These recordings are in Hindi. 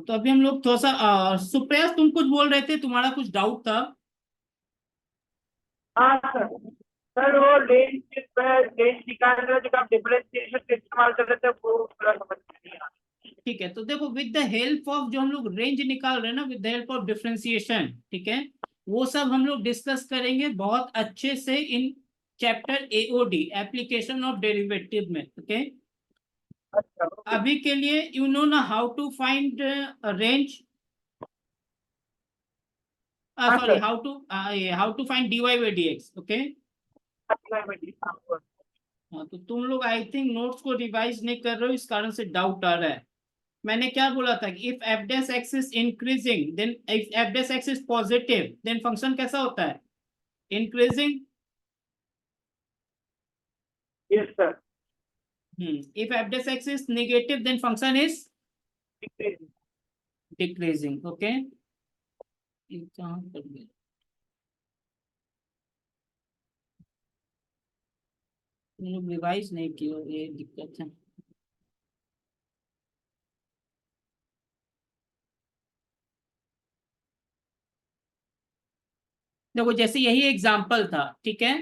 तो अभी हम लोग थोड़ा सा सुप्रिया, तुम कुछ बोल रहे थे, तुम्हारा कुछ डाउट था। हाँ सर। सर वो रेंज रेंज निकाल रहे हो, जब आप डिफरेंशिएशन का इस्तेमाल कर रहे थे वो थोड़ा समझ में नहीं आया। ठीक है, तो देखो, विद द हेल्प ऑफ जो हम लोग रेंज निकाल रहे हैं ना, with the help of differentiation, ठीक है, वो सब हम लोग डिस्कस करेंगे बहुत अच्छे से इन chapter AOD, application of derivative में। ओके, अच्छा ओके। अभी के लिए यू नो ना हाउ टू फाइंड रेंज, हाँ sorry, sir. How to find d y by d x. Okay, अच्छा मैं ठीक हूँ। हाँ, तो तुम लोग आई थिंक नोट्स को रिवाइज नहीं कर रहे हो, इस कारण से डाउट आ रहा है। मैंने क्या बोला था कि if f dash x is increasing, then if f dash x is positive, then function कैसा होता है? Increasing. Yes sir. If f dash x is negative, then function is ठीक है। डिक्रीजिंग। ओके, कहाँ पर गया? तुम लोग रिवाइज नहीं किए हो, ये दिक्कत है। देखो, जैसे यही एग्जाम्पल था, ठीक है,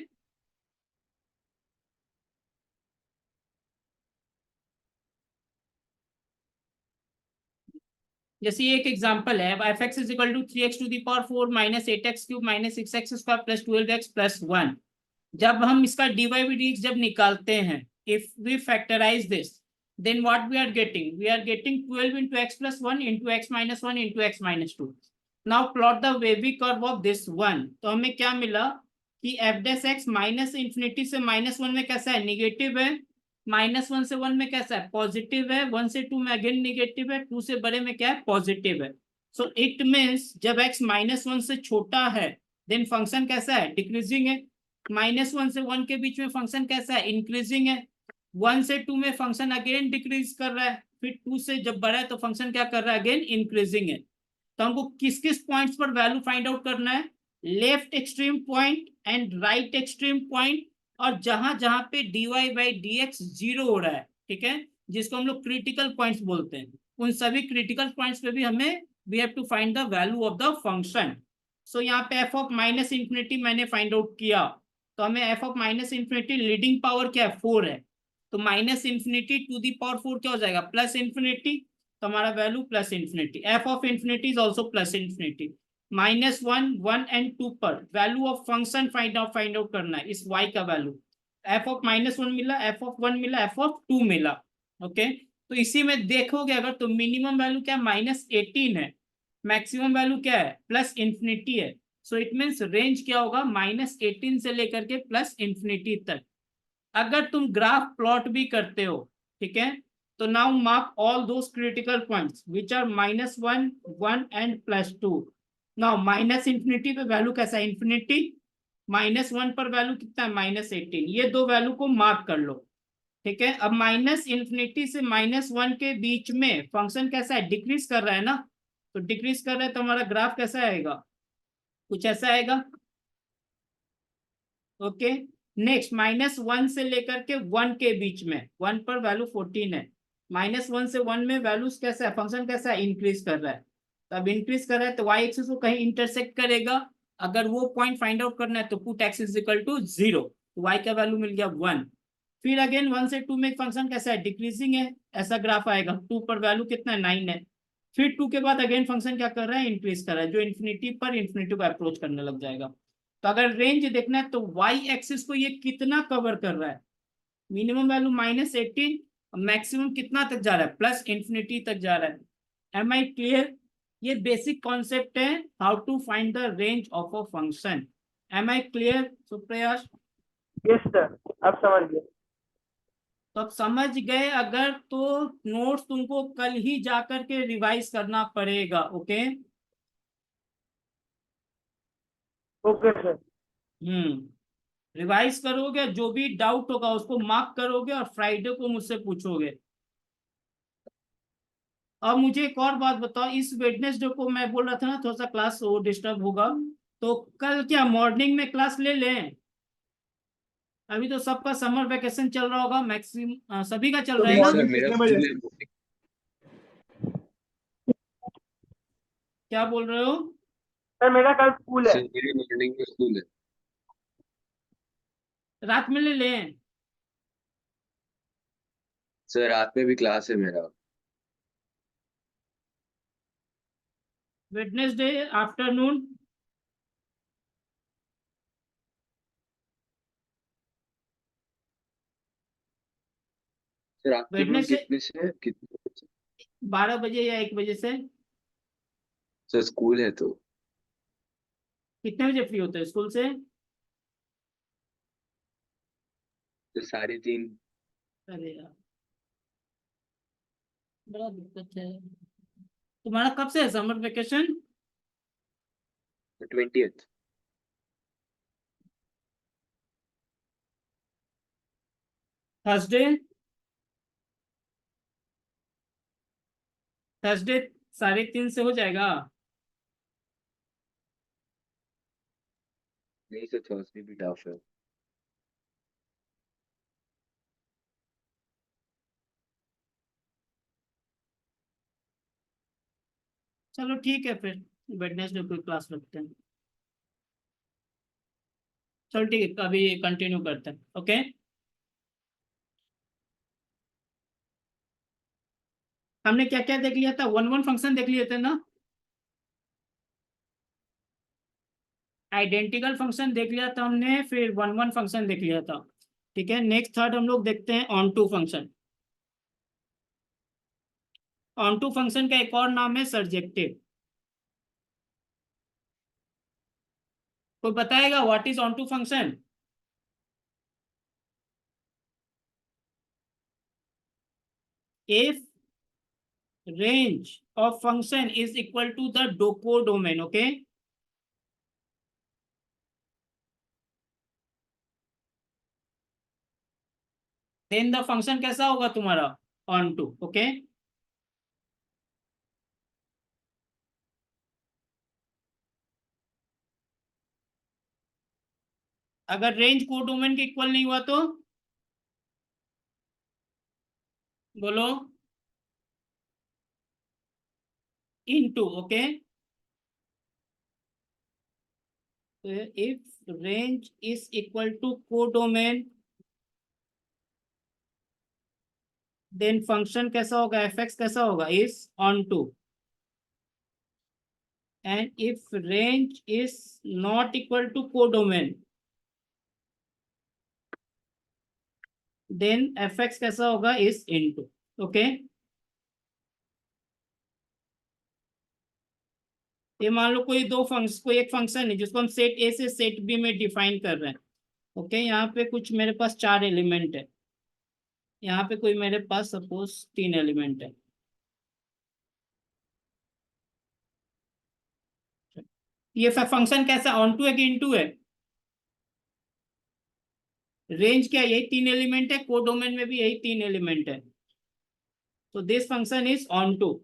जैसे ये एक एग्जांपल है, F x is equal to 3x to the power 4 minus 8x cube minus 6x square plus 12x plus 1। जब हम इसका डीवाई बाई डी जब निकालते हैं, if we factorise this, then what we are getting 12 into x plus 1 into x minus 1 into x minus 2। Now plot the wavy curve of this one. तो हमें क्या मिला कि f dash x minus infinity से माइनस वन में कैसा है? निगेटिव है। माइनस वन से वन में कैसा है? पॉजिटिव है। वन से टू में अगेन निगेटिव है। टू से बड़े में क्या है? पॉजिटिव है। सो इट मीन्स जब एक्स माइनस वन से छोटा है, देन फंक्शन कैसा है? डिक्रीजिंग है। माइनस वन से वन के बीच में फंक्शन कैसा है? इंक्रीजिंग है। वन से टू में फंक्शन अगेन डिक्रीज कर रहा है। फिर टू से जब बढ़ा है तो फंक्शन क्या कर रहा है? अगेन इंक्रीजिंग है। तो हमको किस किस पॉइंट्स पर वैल्यू फाइंड आउट करना है? Left extreme point and right extreme point, और जहां जहां पे dy by d x zero हो रहा है, ठीक है, जिसको हम लोग क्रिटिकल पॉइंट्स बोलते हैं, उन सभी क्रिटिकल पॉइंट्स पे भी हमें we have to find the value of the function. So यहाँ पे एफ ऑफ माइनस इंफिनिटी मैंने फाइंड आउट किया, तो हमें F of minus infinity leading power क्या है? 4 है। तो minus infinity to the power 4 क्या हो जाएगा? Plus infinity. तो हमारा value plus infinity. F of infinity is also plus infinity. Minus one, one and two पर value of function find out करना है, इस वाई का value. F of minus one मिला, एफ ऑफ वन मिला, एफ ऑफ टू मिला। ओके, तो इसी में देखोगे अगर तो मिनिमम वैल्यू क्या? -18 है। मैक्सिमम वैल्यू क्या है? प्लस इंफिनिटी है। सो इट मीन्स रेंज क्या होगा? -18 से लेकर के प्लस इंफिनिटी तक। अगर तुम ग्राफ प्लॉट भी करते हो, ठीक है, तो now mark all those critical points which are -1, 1 and +2। Now minus infinity पे वैल्यू कैसा है? इंफिनिटी। -1 पर वैल्यू कितना है? -18। ये दो वैल्यू को मार्क कर लो, ठीक है। अब माइनस इंफिनिटी से -1 के बीच में फंक्शन कैसा है? डिक्रीज कर रहा है ना, तो डिक्रीज कर रहा है तो हमारा ग्राफ कैसा आएगा? कुछ ऐसा आएगा। ओके, नेक्स्ट -1 से लेकर के 1 के बीच में, 1 पर वैल्यू 14 है। -1 से 1 में वैल्यूज कैसा है? फंक्शन कैसा है? इंक्रीज कर रहा है। तो अब इंक्रीज कर रहा है तो वाई एक्सिस को कहीं इंटरसेक्ट करेगा। अगर वो पॉइंट फाइंड आउट करना है तो put x is equal to 0, तो वाई का वैल्यू मिल गया 1। फिर अगेन 1 से 2 में फंक्शन कैसा है? डिक्रीजिंग है। ऐसा ग्राफ आएगा। 2 पर वैल्यू कितना है? 9 है। फिर 2 के बाद अगेन फंक्शन क्या कर रहा है? इंक्रीज कर रहा है, जो इन्फिनिटी को अप्रोच करने लग जाएगा। तो अगर रेंज देखना है तो वाई एक्सिस को ये कितना कवर कर रहा है? मिनिमम वैल्यू -18, मैक्सिमम कितना तक जा रहा है? प्लस इंफिनिटी तक जा रहा है। Am I clear? ये बेसिक कॉन्सेप्ट है how to find the range of a function. Am I clear Suprayas? Yes sir, अब समझ गए। तो अब समझ गए अगर, तो नोट्स तुमको कल ही जाकर के रिवाइज करना पड़ेगा। ओके। Okay sir. रिवाइज करोगे, जो भी डाउट होगा उसको मार्क करोगे और फ्राइडे को मुझसे पूछोगे। अब मुझे एक और बात बताओ, इस वेडनेसडे को मैं बोल रहा था ना थोड़ा सा क्लास वो डिस्टर्ब होगा, तो कल क्या मॉर्निंग में क्लास ले लें? अभी तो सबका समर वेकेशन चल रहा होगा, मैक्सिमम सभी का चल तो रहा है नहीं ना? सर, मॉर्निंग मेरा कितने बजे? स्कूल है। क्या बोल रहे हो? सर मेरा कल स्कूल है। सर मेरी मॉर्निंग में स्कूल है। रात में ले लें? सर रात में भी क्लास है मेरा। Wednesday afternoon? Sir afternoon Wednesday कितने से कितने बजे से? 12 बजे या 1 बजे से? सर स्कूल है तो। कितने बजे फ्री होते हैं स्कूल से? सर 3:30। अरे यार, बड़ा दिक्कत है। तुम्हारा कब से है summer vacation? 20th। Thursday? Thursday 3:30 से हो जाएगा? नहीं सर थर्सडे भी टफ है। चलो ठीक है फिर, वेडनेसडे कोई क्लास रखते हैं। चलो ठीक है, अभी कंटिन्यू करते हैं। ओके, हमने क्या क्या देख लिया था? वन वन फंक्शन देख लिए थे ना? आइडेंटिकल फंक्शन देख लिया था हमने, फिर वन वन फंक्शन देख लिया था। ठीक है, नेक्स्ट थर्ड हम लोग देखते हैं onto function. Onto function का एक और नाम है सर्जेक्टिव। कोई बताएगा what is onto function? If range of function is equal to the codomain, okay? Then the function कैसा होगा तुम्हारा? On to, okay? अगर रेंज कोडोमेन के इक्वल नहीं हुआ तो बोलो into, okay? if range is equal to codomain, then function कैसा होगा? fx कैसा होगा? is on to. And if range is not equal to codomain, then fx कैसा होगा? is into, okay? ये मान लो कोई एक फंक्शन है जिसको हम सेट ए से सेट बी में डिफाइन कर रहे हैं। ओके, यहाँ पे कुछ मेरे पास 4 एलिमेंट है, यहाँ पे कोई मेरे पास सपोज 3 एलिमेंट है। ये फंक्शन कैसा? ऑन टू है कि इनटू है? रेंज क्या है? यही 3 एलिमेंट है, कोडोमेन में भी यही 3 एलिमेंट है। तो this function is onto.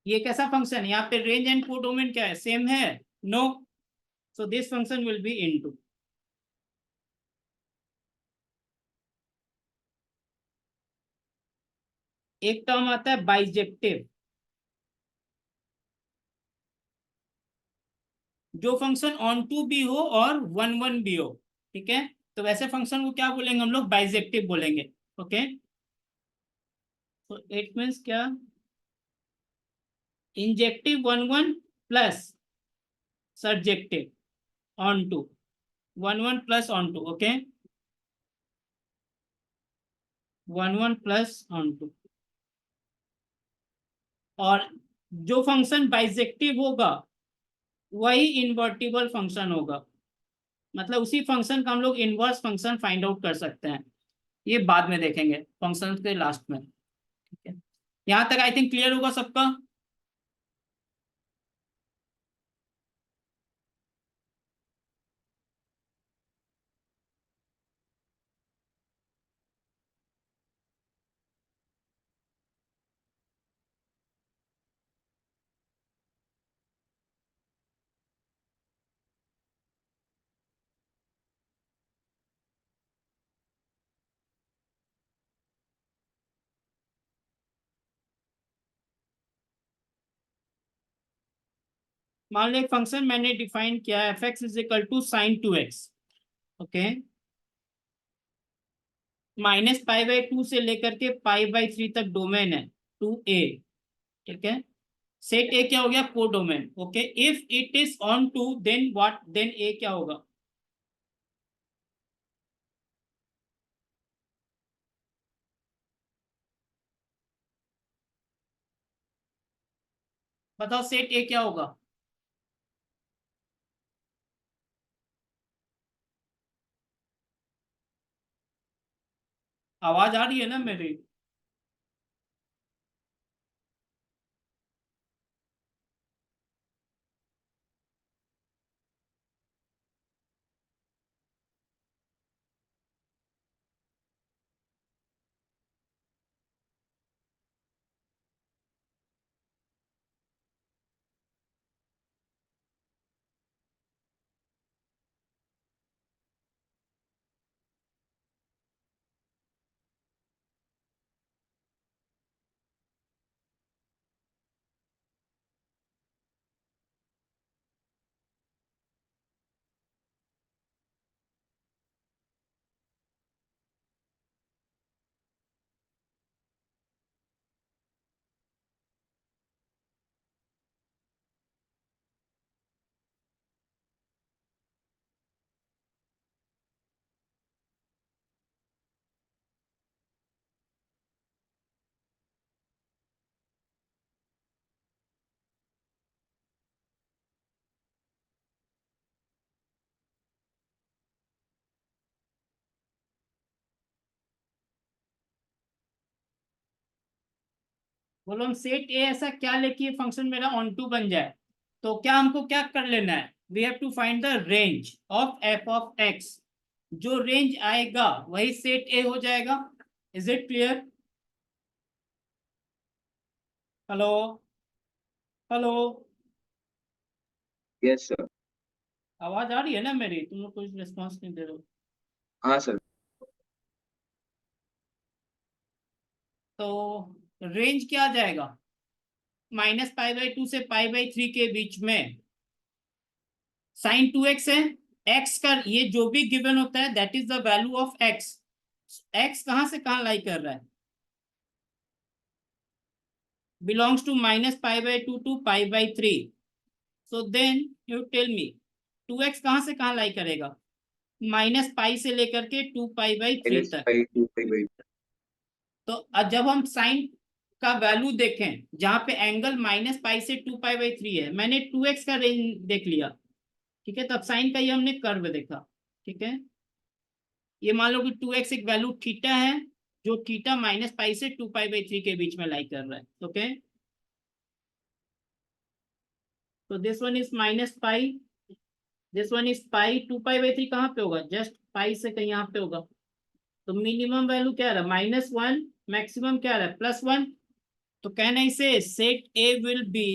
ये कैसा फंक्शन है? यहाँ पे रेंज एंड कोडोमेन क्या है? सेम है? No. So this function will be into. एक टर्म आता है बाइजेक्टिव, जो फंक्शन ऑन टू भी हो और वन वन भी हो। ठीक है, तो वैसे फंक्शन को क्या बोलेंगे हम लोग? बाइजेक्टिव बोलेंगे। ओके, तो इट मीन्स क्या? Injective one one plus surjective onto, one one plus onto, okay? One one plus onto. और जो फंक्शन बाइजेक्टिव होगा वही इन्वर्टिबल फंक्शन होगा। मतलब उसी फंक्शन का हम लोग इनवर्स फंक्शन फाइंड आउट कर सकते हैं। ये बाद में देखेंगे फंक्शन के लास्ट में। ठीक है, यहाँ तक आई थिंक क्लियर होगा सबका? मान लो एक फंक्शन मैंने डिफाइन किया है, F x is equal to sine 2x, okay, -π/2 से लेकर के π/3 तक डोमेन है 2a, ठीक है। सेट ए क्या हो गया, को domain, okay. If it is onto then what, then A क्या होगा? बताओ सेट ए क्या होगा? आवाज आ रही है ना मेरी? बोलो हम सेट ए ऐसा क्या लेके ये फंक्शन मेरा ऑन टू बन जाए, तो क्या हमको क्या कर लेना है, we have to find the range of f of x. जो रेंज आएगा वही सेट ए हो जाएगा। Is it clear? Hello? Hello? Yes sir. आवाज आ रही है ना मेरी? तुम लोग कोई रिस्पॉन्स नहीं दे रहे हो। हाँ सर। तो रेंज क्या आ जाएगा, -π/2 से π/3 के बीच में साइन 2x है। एक्स का ये जो भी गिवन होता है that is the value of x. X कहां से कहां लाई कर रहा है, belongs to -π/2 to π/3। so then you tell me 2x कहां से कहां लाई करेगा, -π से लेकर के 2π/3 तक। -π/2 तो जब हम साइन का वैल्यू देखें जहां पे एंगल -π से 2π/3 है, मैंने 2x का रेंज देख लिया, ठीक है। तब साइन का ये हमने कर्व देखा, ठीक है। ये मान लो कि 2x एक वैल्यू थीटा है, जो थीटा -π से 2π/3 के बीच में लाई कर रहा है, ओके। तो this one is -π, this one is pi, 2π/3 कहाँ पे होगा, जस्ट पाई से कहीं यहाँ पे होगा। तो मिनिमम वैल्यू क्या रहा, -1, मैक्सिमम क्या रहा, +1। तो कहना इसे set A will be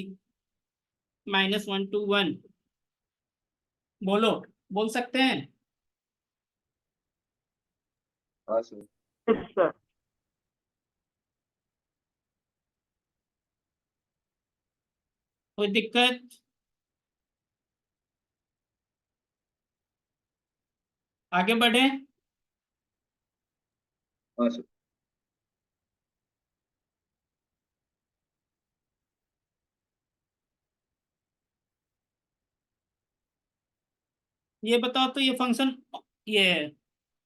-1 to 1। बोलो, बोल सकते हैं? हाँ सर। Yes, sir. कोई दिक्कत? आगे बढ़े। हाँ सर। ये बताओ तो ये फंक्शन ये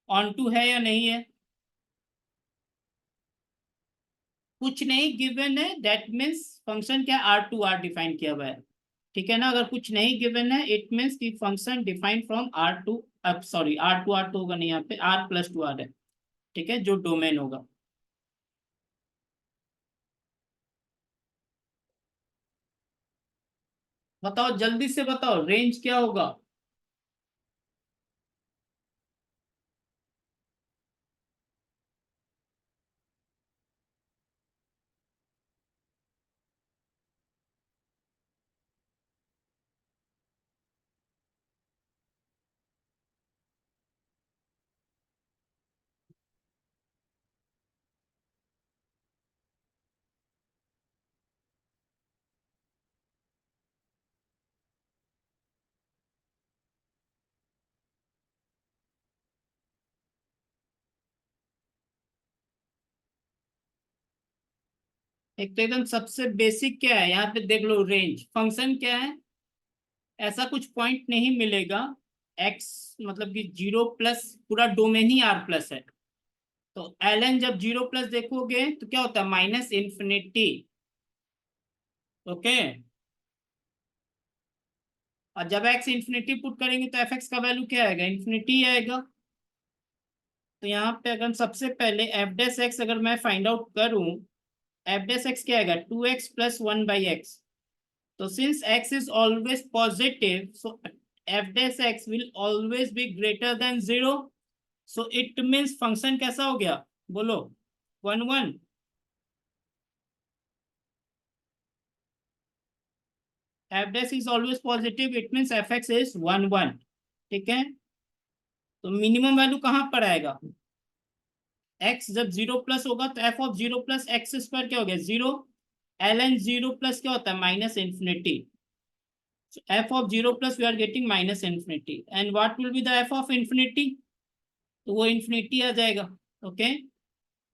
ऑन टू है या नहीं है? कुछ नहीं गिवन है, दैट मीन्स फंक्शन क्या, R to R डिफाइन किया हुआ है, ठीक है ना। अगर कुछ नहीं गिवन है इट मीन्स की function define from R to, अब सॉरी R to R तो होगा नहीं, यहाँ पे R+2R है, ठीक है, जो डोमेन होगा। बताओ जल्दी से बताओ रेंज क्या होगा? एक तो एकदम सबसे बेसिक क्या है, यहाँ पे देख लो रेंज फंक्शन क्या है, ऐसा कुछ पॉइंट नहीं मिलेगा एक्स मतलब कि 0 प्लस पूरा डोमेन ही आर प्लस है। तो एल एन जब 0 प्लस देखोगे तो क्या होता है माइनस इन्फिनिटी। ओके, और जब एक्स इन्फिनिटी पुट करेंगे तो एफ एक्स का वैल्यू क्या आएगा, इन्फिनिटी आएगा। तो यहाँ पे अगर सबसे पहले एफ डेस एक्स अगर मैं फाइंड आउट करूं, एफ डेस एक्स क्या आएगा 2x + 1/x। So since x is always positive, so f dash x will always be greater than 0. So it means function कैसा हो गया, बोलो 1 1। f dash is always positive, it means fx is 1 1। ठीक है, तो मिनिमम वैल्यू कहाँ पर आएगा, x जब 0 प्लस होगा तो f ऑफ 0 + x² क्या हो गया 0। ln 0 प्लस क्या होता है minus infinity. So f of 0 plus we are getting minus infinity, and what will be the f of infinity, तो वो इन्फिनिटी आ जाएगा। ओके,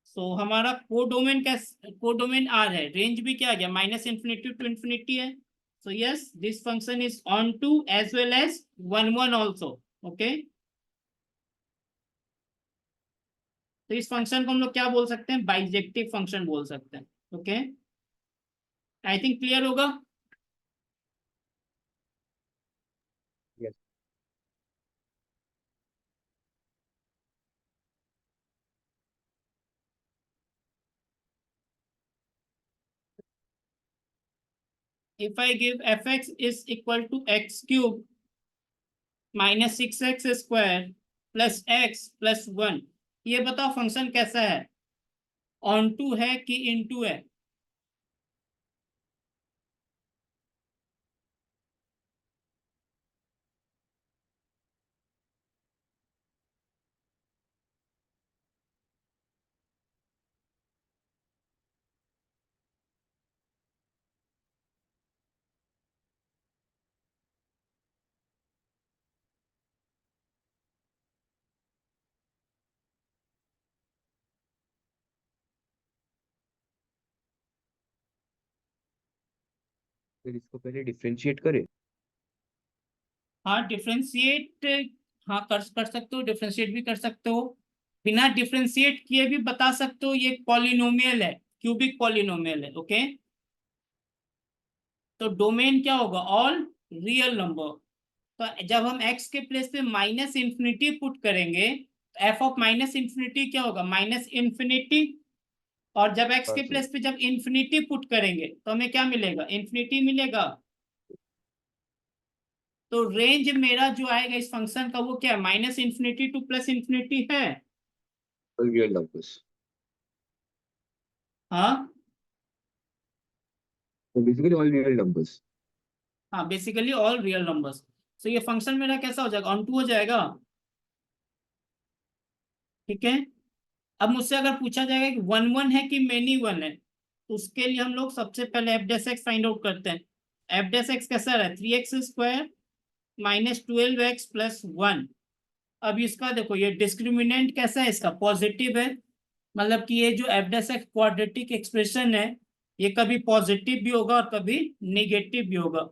सो हमारा कोडोमेन कैसे, कोडोमेन आर है, रेंज भी क्या आ गया माइनस इन्फिनिटी टू इन्फिनिटी है। So yes this function is onto as well as 1 1 also. Okay, तो इस फंक्शन को हम लोग क्या बोल सकते हैं, बाइजेक्टिव फंक्शन बोल सकते हैं। ओके, आई थिंक क्लियर होगा। Yes. If I give fx is equal to x cube minus 6x square plus x plus 1, ये बताओ फंक्शन कैसा है, ऑन टू है कि इनटू है। फिर इसको पहले डिफरेंशिएट करें। हाँ डिफ्रेंशिएट, हाँ कर सकते हो, डिफ्रेंशिएट भी कर सकते हो, बिना डिफ्रेंशिएट किए भी बता सकते हो, ये पॉलिनोमियल है, क्यूबिक पॉलिनोमियल है। ओके, तो डोमेन क्या होगा ऑल रियल नंबर। तो जब हम x के प्लेस पे माइनस इंफिनिटी पुट करेंगे तो एफ ऑफ माइनस इंफिनिटी क्या होगा माइनस इंफिनिटी, और जब x हाँ के सर। प्लेस पे जब इंफिनिटी पुट करेंगे तो हमें क्या मिलेगा, इंफिनिटी मिलेगा। तो रेंज मेरा जो आएगा इस फंक्शन का वो क्या है minus infinity to plus infinity है। Real numbers. हाँ तो बेसिकली ऑल रियल नंबर्स। हाँ बेसिकली ऑल रियल नंबर्स। तो ये फंक्शन मेरा कैसा हो जाएगा, ऑन टू हो जाएगा। ठीक है, अब मुझसे अगर पूछा जाएगा कि 1 1 है कि मेनी वन है, तो उसके लिए हम लोग सबसे पहले एफ डेस एक्स फाइंड आउट करते हैं। एफ डेस एक्स कैसा रहा 3x² माइनस 12x प्लस 1। अब इसका देखो ये डिस्क्रिमिनेंट कैसा है, इसका पॉजिटिव है, मतलब कि ये जो एफ डेस एक्स क्वाड्रेटिक एक्सप्रेशन है ये कभी पॉजिटिव भी होगा और कभी निगेटिव भी होगा।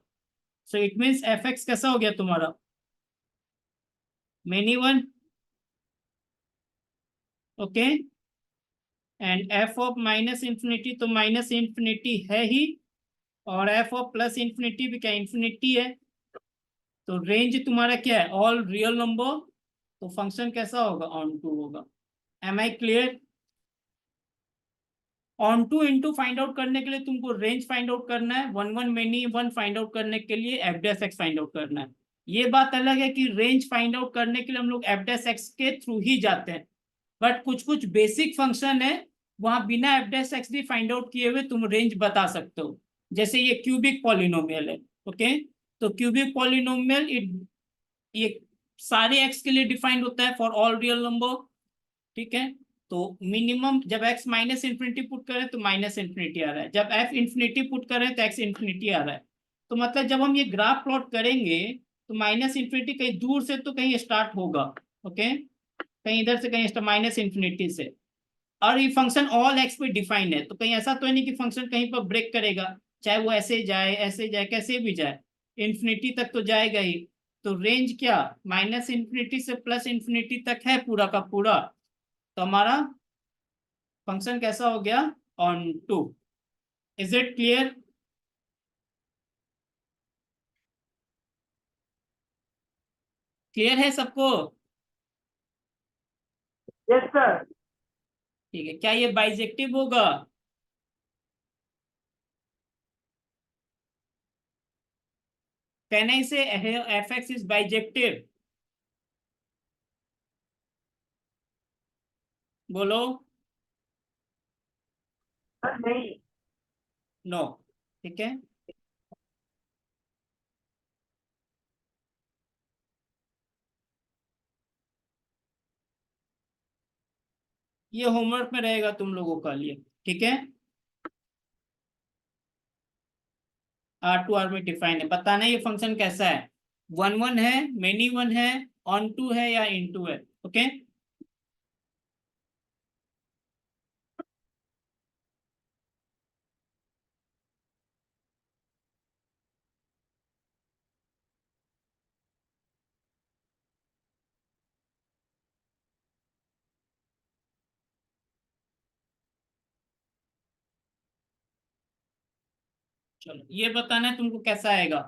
So it means F x कैसा हो गया तुम्हारा many one. Okay, and F of minus infinity तो माइनस इंफिनिटी है ही, और एफ ऑफ प्लस इंफिनिटी भी क्या इंफिनिटी है। तो रेंज तुम्हारा क्या है ऑल रियल नंबर, तो फंक्शन कैसा होगा ऑन टू होगा। Am I clear. Onto into find out करने के लिए तुमको रेंज फाइंड आउट करना है, 1 1 मेनी वन फाइंड आउट करने के लिए एफ डेस एक्स फाइंड आउट करना है। ये बात अलग है कि रेंज फाइंड आउट करने के लिए हम लोग एफ डेस एक्स के थ्रू ही जाते हैं, बट कुछ कुछ बेसिक फंक्शन है वहां बिना एफ डेस एक्स भी फाइंड आउट किए हुए तुम रेंज बता सकते हो, जैसे ये क्यूबिक पॉलिनोमियल है। ओके, तो क्यूबिक पॉलिनोमियल ये सारे एक्स के लिए डिफाइंड होता है फॉर ऑल रियल नंबर। ठीक है, तो मिनिमम जब x माइनस इंफिनिटी पुट करें तो माइनस इंफिनिटी आ रहा है, जब f इंफिनिटी पुट करें तो x इंफिनिटी आ रहा है। तो मतलब जब हम ये ग्राफ प्लॉट करेंगे तो माइनस इंफिनिटी कहीं दूर से तो कहीं स्टार्ट होगा। ओके, कहीं इधर से कहीं माइनस इंफिनिटी से, और ये फंक्शन ऑल एक्स पे डिफाइन है, तो कहीं ऐसा तो नहीं कि फंक्शन कहीं पर ब्रेक करेगा, चाहे वो ऐसे जाए कैसे भी जाए, इंफिनिटी तक तो जाएगा ही। तो रेंज क्या, माइनस इंफिनिटी से प्लस इंफिनिटी तक है पूरा का पूरा। तो हमारा फंक्शन कैसा हो गया, onto. Is it clear? Clear है सबको? Yes sir. ठीक है, क्या ये बाइजेक्टिव होगा? Can I say f x is bijective? बोलो। सर नहीं। नो। ठीक है, ये होमवर्क में रहेगा तुम लोगों का लिए। ठीक है, आर टू आर में डिफाइन है, बताना ये फंक्शन कैसा है, वन वन है, मेनी वन है, ऑन टू है या इन टू है। ओके, चलो ये बताना है तुमको कैसा आएगा।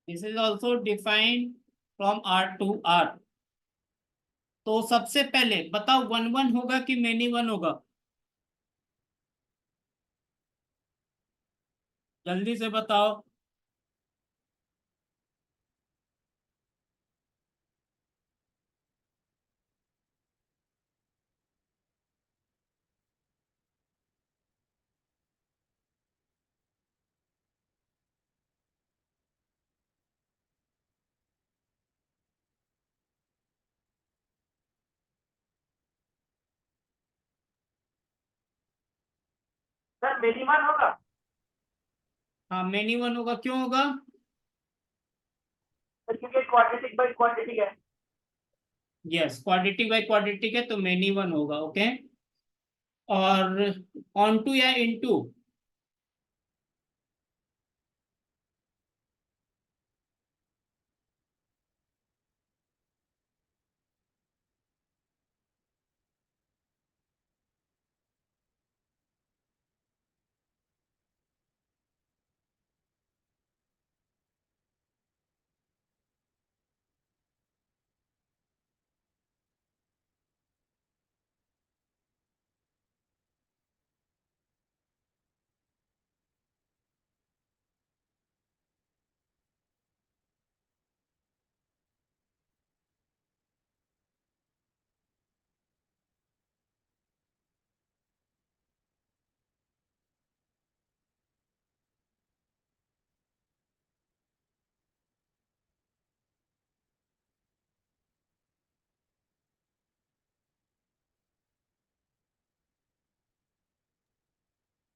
This is also defined from R to R. तो सबसे पहले बताओ वन वन होगा कि मेनी वन होगा, जल्दी से बताओ। सर मिनिमम होगा। हाँ मेनी वन होगा, क्यों होगा? सर क्योंकि क्वाड्रेटिक बाई क्वाड्रेटिक है। यस, क्वाड्रेटिक बाई क्वाड्रेटिक है तो मेनी वन होगा। ओके, और ऑन टू या इन टू?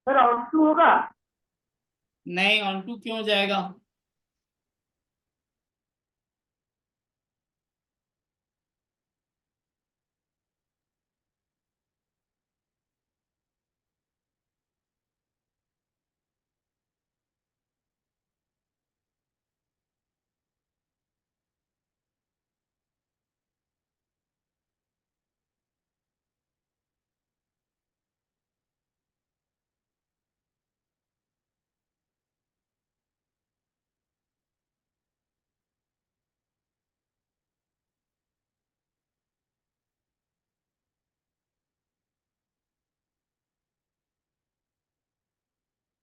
सर ऑन टू होगा। नहीं, ऑन टू क्यों हो जाएगा?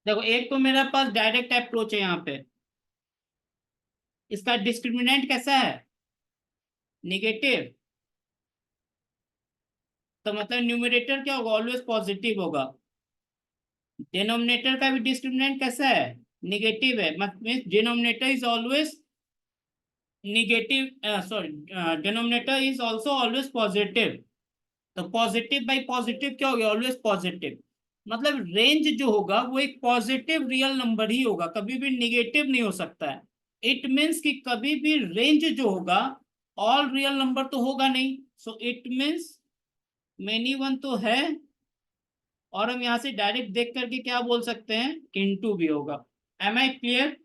देखो, एक तो मेरे पास डायरेक्ट अप्रोच है यहाँ पे, इसका डिस्क्रिमिनेंट कैसा है, निगेटिव। तो मतलब न्यूमरेटर क्या होगा, ऑलवेज पॉजिटिव होगा। डिनोमिनेटर का भी डिस्क्रिमिनेंट कैसा है, निगेटिव है, मतलब denominator is always negative, sorry, denominator is also always positive. तो पॉजिटिव बाई पॉजिटिव क्या हो गया, ऑलवेज पॉजिटिव। मतलब रेंज जो होगा वो एक पॉजिटिव रियल नंबर ही होगा, कभी भी निगेटिव नहीं हो सकता है। इट मीन्स कि कभी भी रेंज जो होगा ऑल रियल नंबर तो होगा नहीं, so it means many one तो है, और हम यहाँ से डायरेक्ट देख करके क्या बोल सकते हैं, इनटू भी होगा। Am I clear?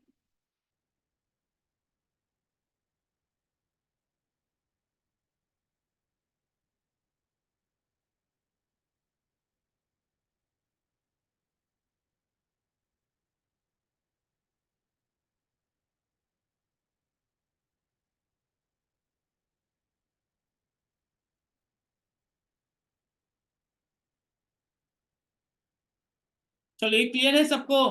चलो ये क्लियर है सबको?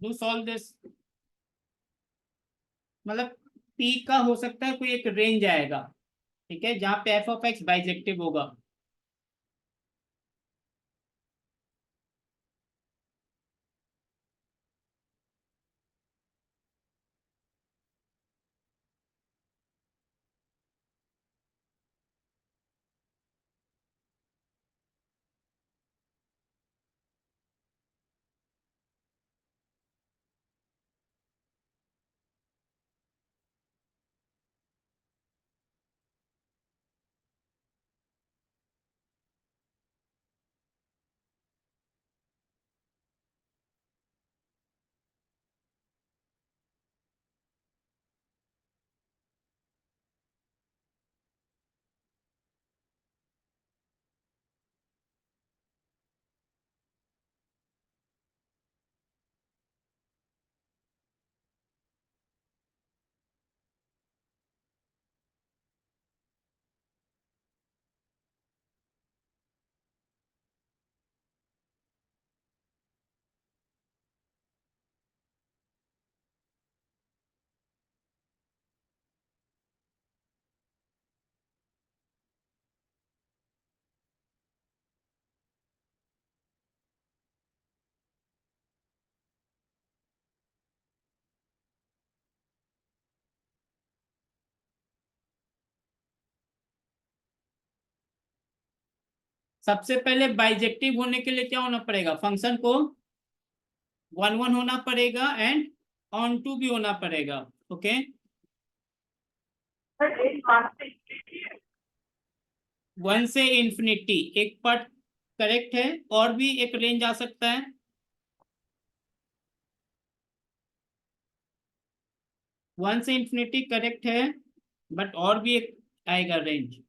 Do solve this. मतलब पी का हो सकता है कोई एक रेंज आएगा, ठीक है, जहां पे एफ ऑफ एक्स बाइजेक्टिव होगा। सबसे पहले बाइजेक्टिव होने के लिए क्या होना पड़ेगा, फंक्शन को 1 1 होना पड़ेगा एंड ऑन टू भी होना पड़ेगा। ओके, सर रेंज 1 से infinity है। 1 से इंफिनिटी एक पार्ट करेक्ट है, और भी एक रेंज आ सकता है। 1 से इंफिनिटी करेक्ट है, बट और भी एक आएगा रेंज।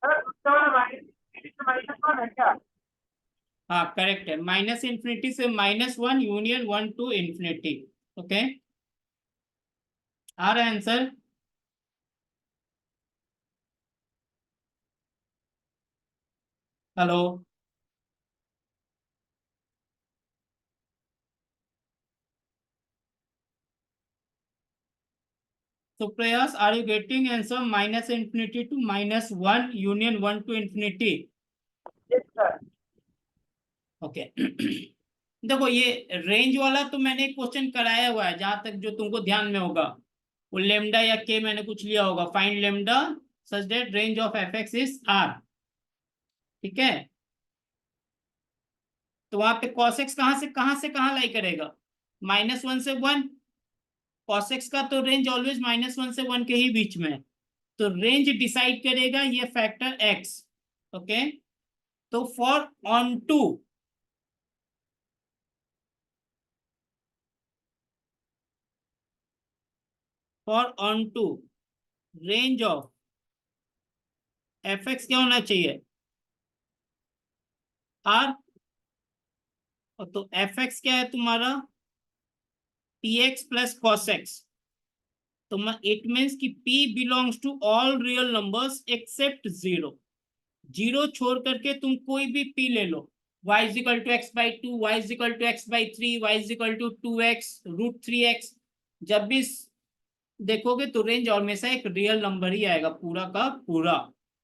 सर उसका -1 है क्या? हाँ करेक्ट है, माइनस इंफिनिटी से -1 यूनियन 1 टू इंफिनिटी। ओके, आ रहा है answer? Hello? So Prayas, are you getting answer minus infinity to -1 union 1 to infinity? Yes sir. Okay. देखो ये रेंज वाला तो मैंने क्वेश्चन कराया हुआ है, जहां तक जो तुमको ध्यान में होगा, वो लेमडा या के मैंने कुछ लिया होगा, find lambda such that range of f x is R. ठीक है, तो वहां पे cos x कहां से कहां लाई करेगा, -1 से 1। cos x का तो रेंज ऑलवेज -1 से 1 के ही बीच में है, तो रेंज डिसाइड करेगा ये फैक्टर x। ओके, तो for onto, for onto range of f x क्या होना चाहिए, आर। और तो एफ एक्स क्या है तुम्हारा, p x plus cos x. तो इट मीन्स कि p belongs to all real numbers except zero. Zero छोड़ करके तुम कोई भी p ले लो, y is equal to x by two, y is equal to x by three, y is equal to 2x √3x। जब भी देखोगे तो रेंज हमेशा एक रियल नंबर ही आएगा पूरा का पूरा।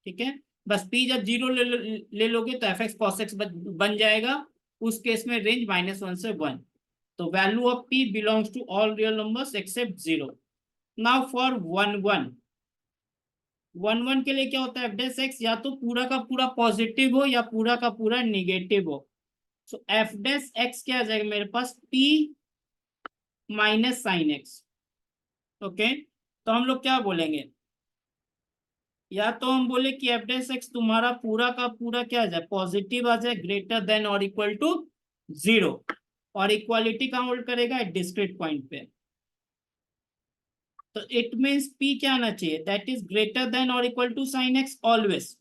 ठीक है, बस p जब जीरो ले लोगे तो एफ एक्स कॉस एक्स बन जाएगा, उस केस में रेंज -1 से 1। तो value of p belongs to all real numbers except zero. Now for 1 1, 1 1 के लिए क्या होता है, एफ डैश एक्स या तो पूरा का पूरा पॉजिटिव हो या पूरा का पूरा निगेटिव हो। सो एफ डैश एक्स क्या आ जाएगा मेरे पास, p minus sine x. Okay, तो हम लोग क्या बोलेंगे, या तो हम बोले कि एफ डैश एक्स तुम्हारा पूरा का पूरा क्या आ जाए, पॉजिटिव आ जाए, ग्रेटर देन और इक्वल टू जीरो। और इक्वालिटी कहाँ होल्ड करेगा, डिस्क्रीट पॉइंट पे। तो इट मीन्स p क्या आना चाहिए, दैट इज ग्रेटर देन और equal to sine x always.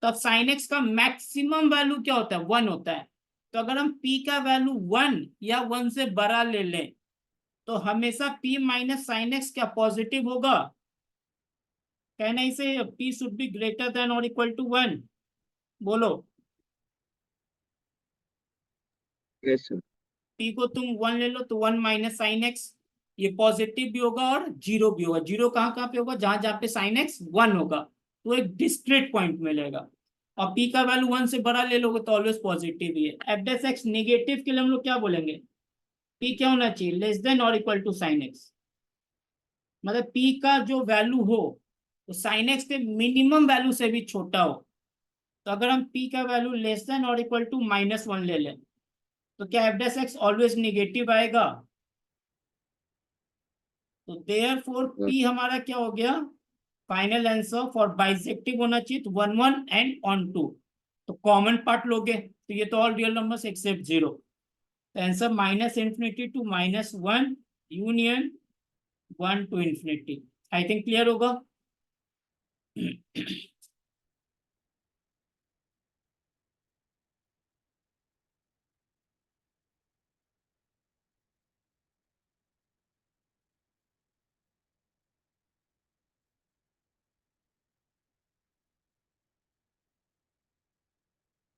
तो अब साइन एक्स का मैक्सिमम वैल्यू क्या होता है, 1 होता है। तो अगर हम p का वैल्यू 1 या 1 से बड़ा ले लें, तो हमेशा p माइनस साइन एक्स क्या पॉजिटिव होगा। कहना इसे p should be greater than और इक्वल टू 1। बोलो, Yes, sir. p को तुम 1 ले लो तो 1 माइनस साइन एक्स, ये पॉजिटिव भी होगा और जीरो भी होगा। जीरो कहाँ कहाँ पे होगा, जहां जहां पे साइन एक्स 1 होगा, तो एक डिस्क्रीट पॉइंट मिलेगा। और p का वैल्यू 1 से बड़ा ले लोगे तो ऑलवेज पॉजिटिव ही है। एफ डेस एक्स निगेटिव के लिए हम लोग क्या बोलेंगे, p क्या होना चाहिए, लेस देन और इक्वल टू साइन एक्स। मतलब p का जो वैल्यू हो तो साइन एक्स के मिनिमम वैल्यू से भी छोटा हो। तो अगर हम p का वैल्यू लेस देन और इक्वल टू -1 ले लें, तो क्या एफ डेस एक्स ऑलवेज निगेटिव आएगा। तो देयरफॉर हाँ, p हमारा क्या हो गया, फाइनल आंसर फॉर बाइसेक्टिव होना चाहिए, तो 1 1 एंड ऑन टू। तो कॉमन पार्ट लोगे तो ये तो all real numbers except zero. तो answer -∞ to -1 union 1 to infinity. I think clear होगा।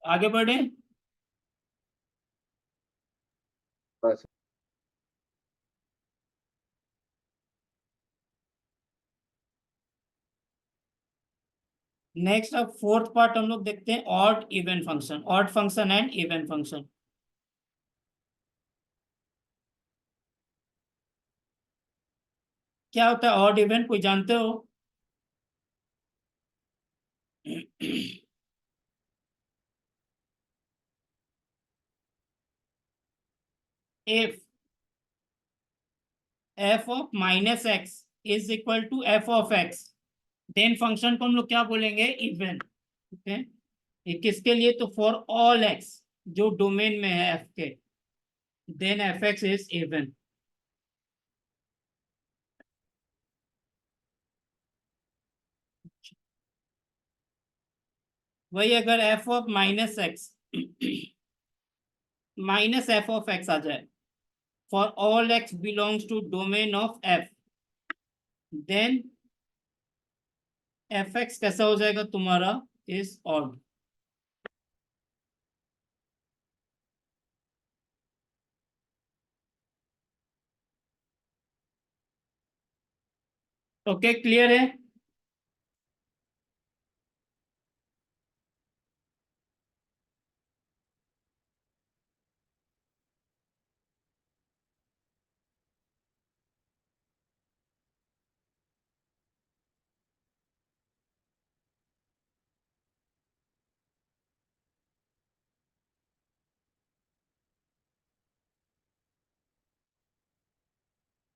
आगे बढ़े। हाँ, sir. नेक्स्ट अब फोर्थ पार्ट हम लोग देखते हैं, odd even function, odd function and even function. क्या होता है ऑड इवन, कोई जानते हो। if f of -x is equal to f of x, then function को हम लोग क्या बोलेंगे, इवन। ओके, ये किसके लिए, तो फॉर ऑल x जो डोमेन में है f के, देन एफ एक्स इज इवन। वही अगर f of -x -f of x आ जाए, for all x belongs to domain of f, then f x कैसा हो जाएगा तुम्हारा, इज ऑड। ओके, क्लियर है।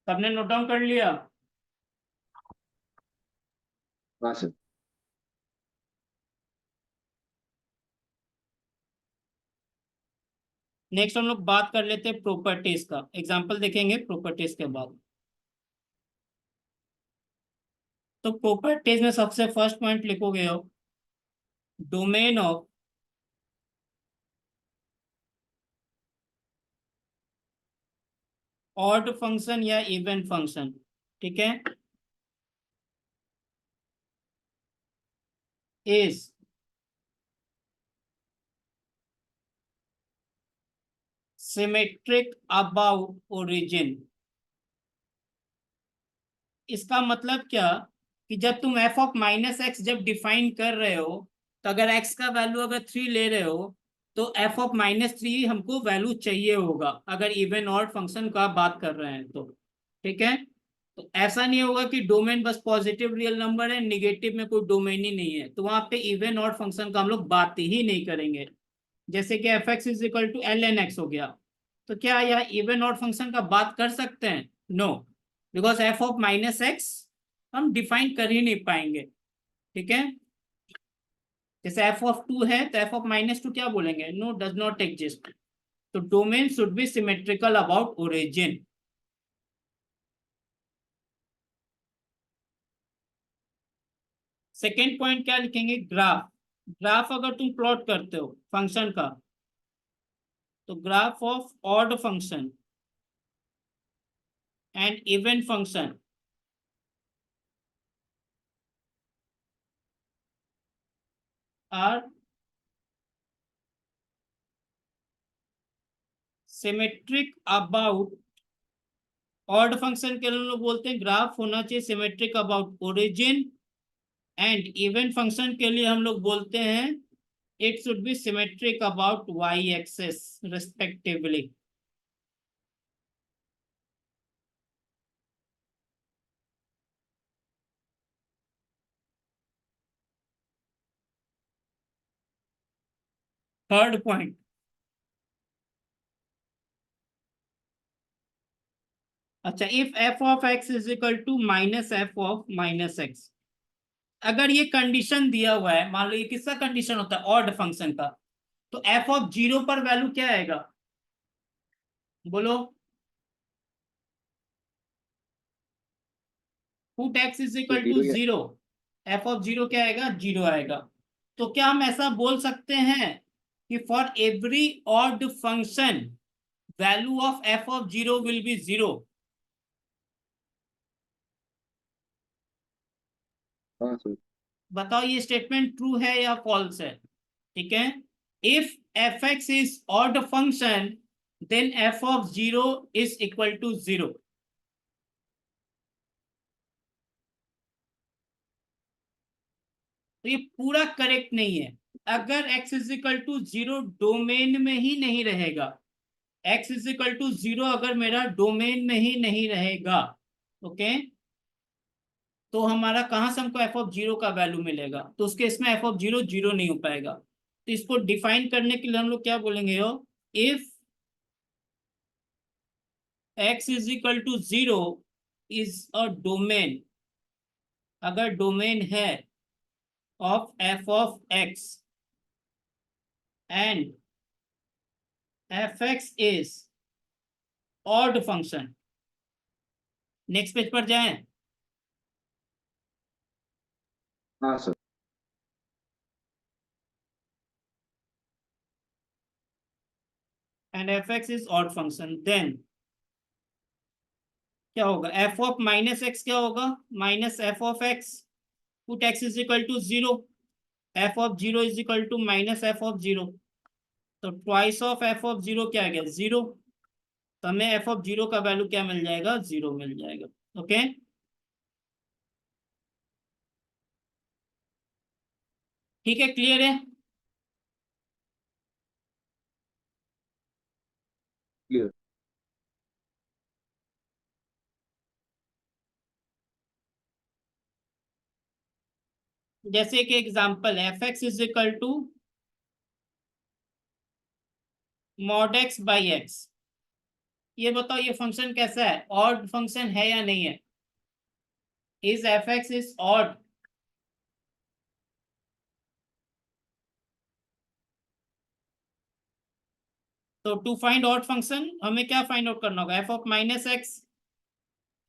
सबने नोट डाउन कर लिया? हाँ सर। नेक्स्ट हम लोग बात कर लेते हैं प्रॉपर्टीज का, एग्जांपल देखेंगे प्रॉपर्टीज के बाद। तो प्रॉपर्टीज में सबसे फर्स्ट पॉइंट लिखोगे हो, डोमेन ऑफ ऑड फंक्शन या इवन फंक्शन, ठीक है, इज सिमेट्रिक अबाउट ओरिजिन। इसका मतलब क्या, कि जब तुम एफ ऑफ माइनस एक्स जब डिफाइन कर रहे हो, तो अगर एक्स का वैल्यू अगर 3 ले रहे हो, तो एफ ऑफ -3 हमको वैल्यू चाहिए होगा, अगर इवन ऑड फंक्शन का बात कर रहे हैं तो। ठीक है, तो ऐसा नहीं होगा कि डोमेन बस पॉजिटिव रियल नंबर है, निगेटिव में कोई डोमेन ही नहीं है, तो वहां पे इवन ऑड फंक्शन का हम लोग बात ही नहीं करेंगे। जैसे कि f x is equal to l n x हो गया, तो क्या यह इवन ऑड फंक्शन का बात कर सकते हैं? No, because f of -x हम डिफाइन कर ही नहीं पाएंगे। ठीक है, जैसे एफ ऑफ 2 है तो एफ ऑफ -2 क्या बोलेंगे? No, does not exist. तो domain should be symmetrical about origin. Second point क्या लिखेंगे? ग्राफ। ग्राफ अगर तुम प्लॉट करते हो फंक्शन का, तो graph of odd function and even function are symmetric about, odd function के लिए लोग बोलते हैं ग्राफ होना चाहिए symmetric about origin, and even function के लिए हम लोग बोलते हैं it should be symmetric about Y axis respectively. Third point, अच्छा, if F of x is equal to minus F of minus x, अगर ये कंडीशन दिया हुआ है, मान लो ये किसका कंडीशन होता है? ऑड फंक्शन का, तो एफ ऑफ 0 पर वैल्यू क्या आएगा? बोलो। पुट एक्स इज तो इक्वल टू जीरो या 0, एफ ऑफ 0 क्या आएगा? 0 आएगा। तो क्या हम ऐसा बोल सकते हैं कि for every odd function value of f of 0 will be 0? हाँ सर। बताओ ये स्टेटमेंट ट्रू है या फॉल्स है? ठीक है, if f x is odd function then f of 0 is equal to 0। तो ये पूरा करेक्ट नहीं है। अगर x is equal to 0 domain में ही नहीं रहेगा, x इज इक्वल टू 0 अगर मेरा डोमेन में ही नहीं रहेगा, ओके, तो हमारा कहां से हमको एफ ऑफ 0 का वैल्यू मिलेगा? तो उसके इसमें एफ ऑफ 0 0 नहीं हो पाएगा। तो इसको डिफाइन करने के लिए हम लोग क्या बोलेंगे? हो, if x is equal to 0 is a domain, अगर डोमेन है of f of x and f x is odd function. Next page पर जाएं। हाँ sir. And f x is odd function, then क्या होगा? एफ ऑफ माइनस एक्स क्या होगा? Minus F of x, put x is equal to 0, f of 0 is equal to minus F of 0, तो ट्वाइस ऑफ एफ ऑफ 0 क्या आ गया? 0। तो हमें एफ ऑफ 0 का वैल्यू क्या मिल जाएगा? 0 मिल जाएगा। ओके, ठीक है, क्लियर है? क्लियर। जैसे कि example f x is equal to mod x by x, ये बताओ ये फंक्शन कैसा है, ऑड फंक्शन है या नहीं है? Is F x is odd? तो टू फाइंड ऑड फंक्शन हमें क्या फाइंड आउट करना होगा? F of minus X,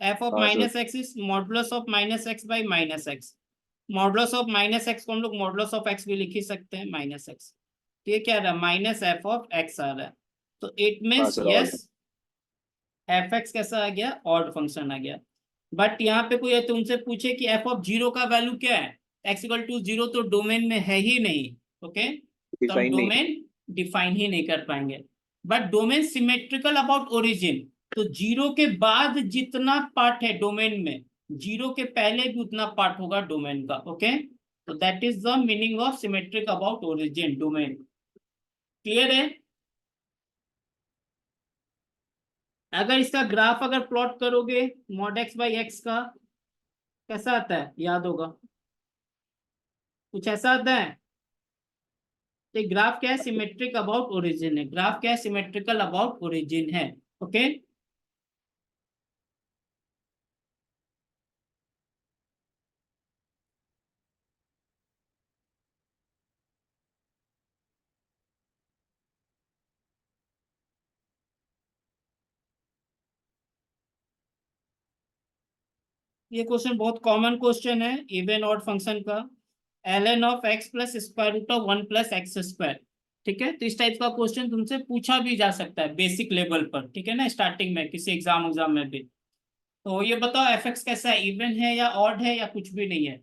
F of हाँ sir. Minus x is modulus of minus X by minus X. Modulus of minus x को हम लोग मॉडुलस ऑफ एक्स भी लिख ही सकते हैं, माइनस एक्स। तो ये क्या रहा, माइनस एफ ऑफ एक्स आ रहा है। तो इट हाँ मीन्स सर, और यस, एफ एक्स कैसा आ गया, ऑड फंक्शन आ गया। बट यहाँ पे कोई तुमसे पूछे कि एफ ऑफ जीरो का वैल्यू क्या है, एक्स इक्वल टू जीरो, तो डोमेन में है ही नहीं। ओके, तो हम डिफाइन नहीं। डोमेन डिफाइन ही नहीं कर पाएंगे। But domain symmetrical about origin, तो जीरो के बाद जितना पार्ट है डोमेन में, जीरो के पहले भी उतना पार्ट होगा डोमेन का। ओके, तो that is the meaning of symmetric about origin domain. Clear है? अगर इसका ग्राफ अगर प्लॉट करोगे मॉड एक्स बाई एक्स का, कैसा आता है याद होगा? कुछ ऐसा आता है। तो ग्राफ क्या है, सिमेट्रिक अबाउट ओरिजिन है। ग्राफ क्या है, सिमेट्रिकल अबाउट ओरिजिन है। ओके, ये क्वेश्चन बहुत कॉमन क्वेश्चन है इवन ऑड फंक्शन का। ln of x plus square root of one plus x square. ठीक है, तो इस टाइप का क्वेश्चन तुमसे पूछा भी जा सकता है बेसिक लेवल पर, ठीक है ना, स्टार्टिंग में किसी एग्जाम में भी। तो ये बताओ एफ एक्स कैसा है, इवन है या ऑड है या कुछ भी नहीं है?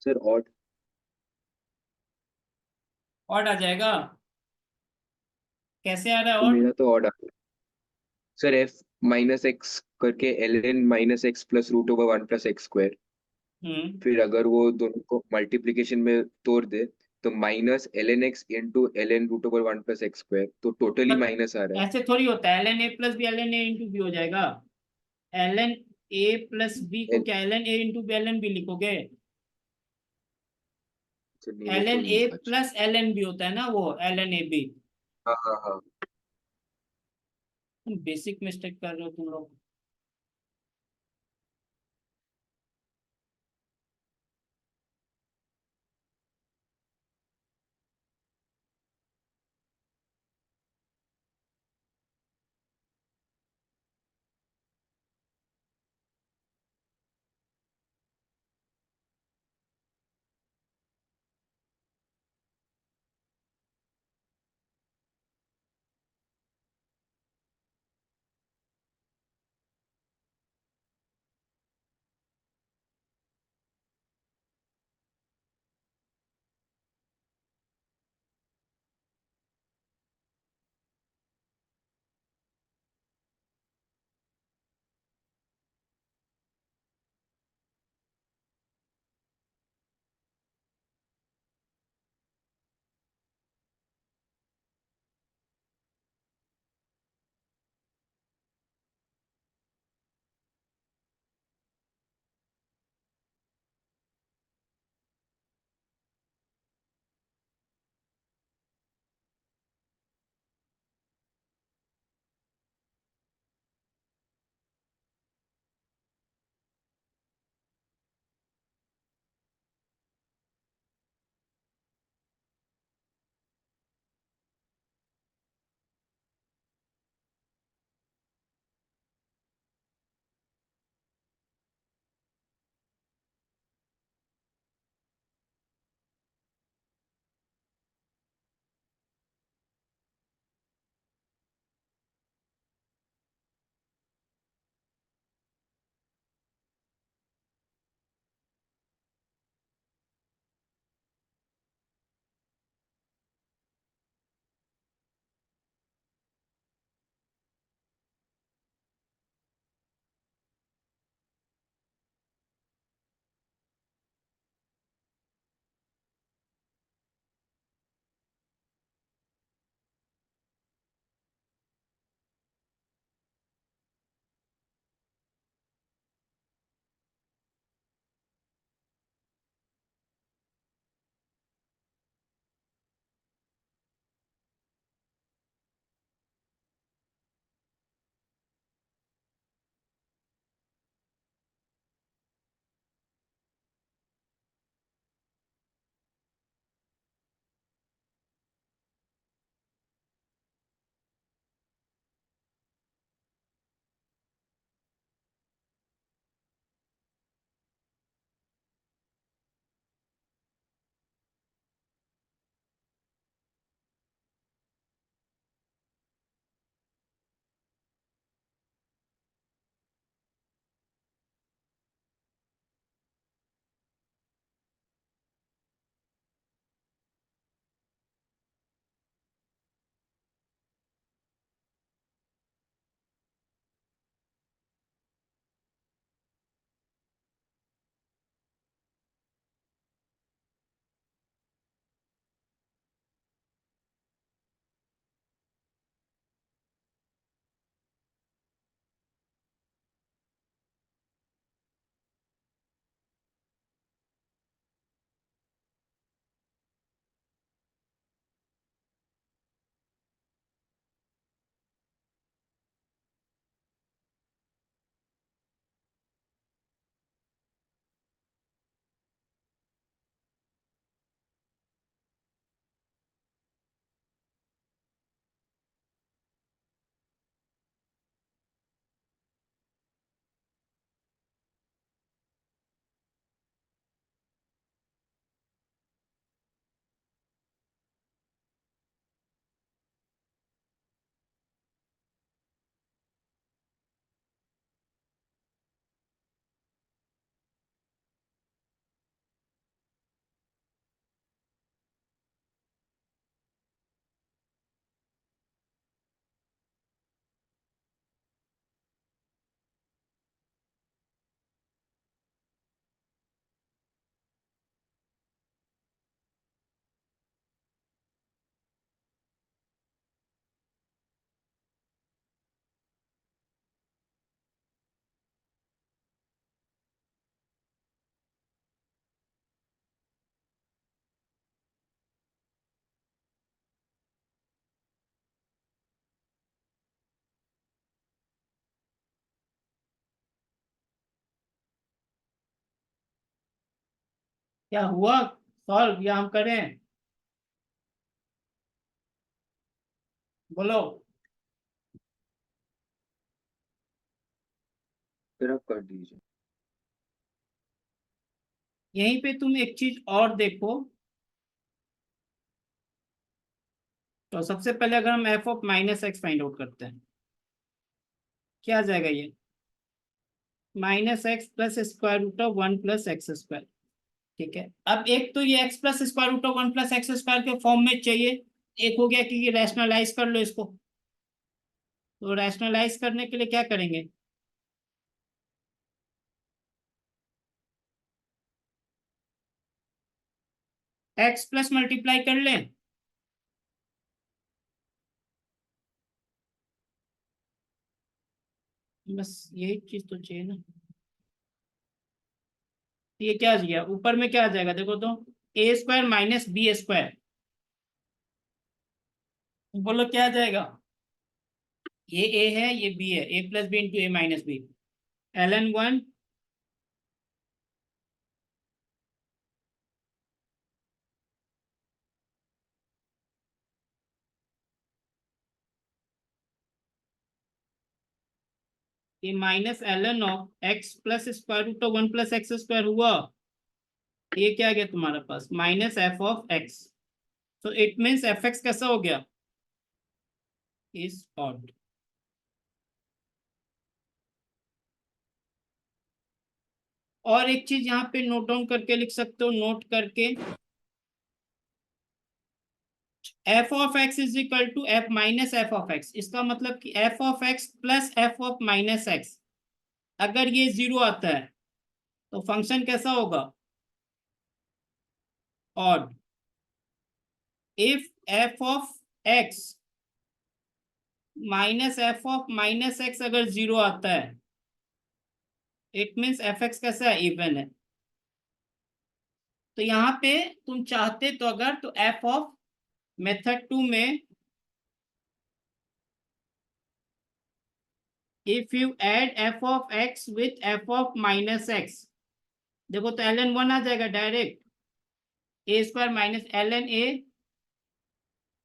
Sir odd. ऑड आ जाएगा? कैसे आ रहा है तो ऑड? मेरा तो ऑड आ गया सर। एफ माइनस एक्स करके L N minus x plus root over one plus x square. हम्म, फिर अगर वो दोनों को मल्टीप्लीकेशन में तोड़ दे तो minus L n x into l n root over one plus x square, तो टोटली बट माइनस आ रहा है। ऐसे थोड़ी होता है, l N A plus b L N A into b हो जाएगा। L N A plus b को एल क्या l N A into B L N b लिखोगे? सर नहीं, वो एल तो एन नहीं ए लिखा। अच्छा। प्लस एल एन बी होता है ना, वो एल एन ए बी। हाँ हाँ हाँ। तुम बेसिक मिस्टेक कर रहे हो तुम लोग। क्या हुआ सॉल्व या हम करें? बोलो। फिर आप कर दीजिए। यहीं पे तुम एक चीज और देखो। तो सबसे पहले अगर हम f of minus x find out करते हैं, क्या आ जाएगा ये? Minus x plus square root of one plus x square. ठीक है, अब एक तो ये x plus square root of one plus x square के फॉर्म में चाहिए। एक हो गया कि ये रैशनलाइज कर लो इसको। तो रैशनलाइज करने के लिए क्या करेंगे? एक्स प्लस मल्टीप्लाई कर लें। बस यही चीज तो चाहिए ना। तो ये क्या आ गया ऊपर में, क्या आ जाएगा देखो तो? ए स्क्वायर माइनस बी स्क्वायर। बोलो क्या आ जाएगा? ये ए है, ये बी है, A plus B into A minus B. L N one ये minus L N of x plus square root of one plus x square हुआ। ये क्या आ गया तुम्हारे पास? Minus F of x. तो इट मीन्स एफ एक्स कैसा हो गया? Is odd. और एक चीज यहाँ पे नोट डाउन करके लिख सकते हो, नोट करके। F of x is equal to f minus F of x. इसका मतलब कि f of x plus f of minus x, अगर ये जीरो आता है तो फंक्शन कैसा होगा? Odd. If F of x minus F of minus x अगर जीरो आता है, इट मीन्स एफ एक्स कैसा है? इवन है। तो यहाँ पे तुम चाहते तो अगर तो एफ ऑफ मेथड टू में, if you add F of X with F of minus X, देखो तो एल एन वन आ जाएगा direct. A square minus L N A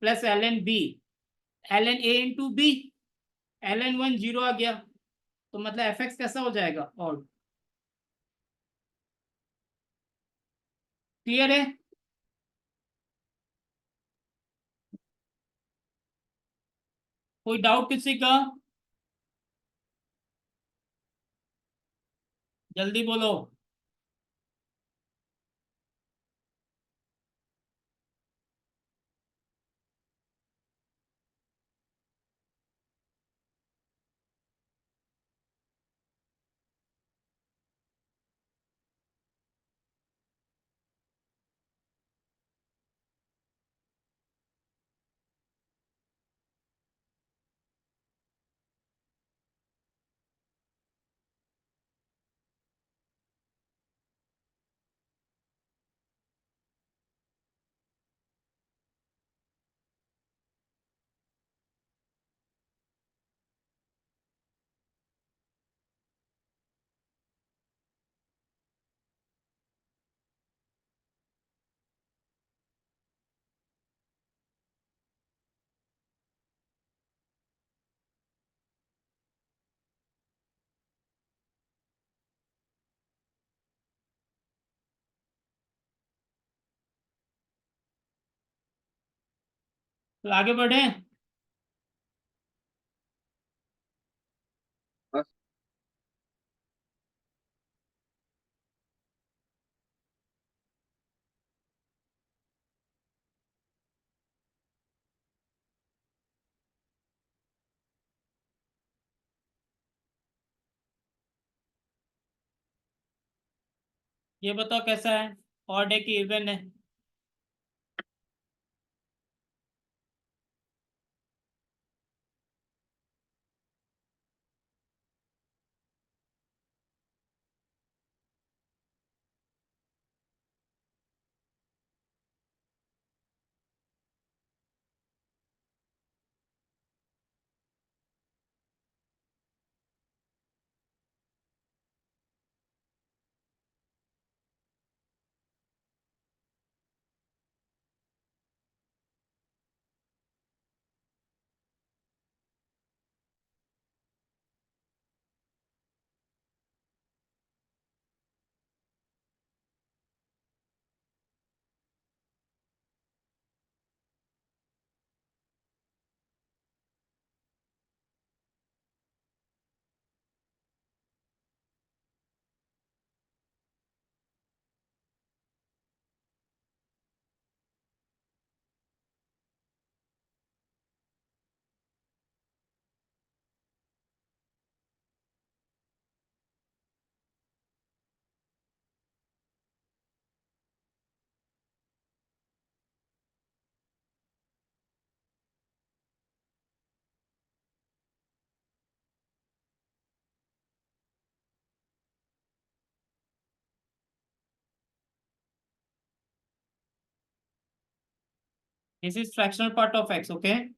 plus L N B. L N A into B. L N one zero आ गया, तो मतलब एफ एक्स कैसा हो जाएगा? और क्लियर है? कोई डाउट किसी का? जल्दी बोलो। तो आगे बढ़े। हाँ, ये बताओ कैसा है? ऑड है कि इवन है? This is fractional part of x, okay?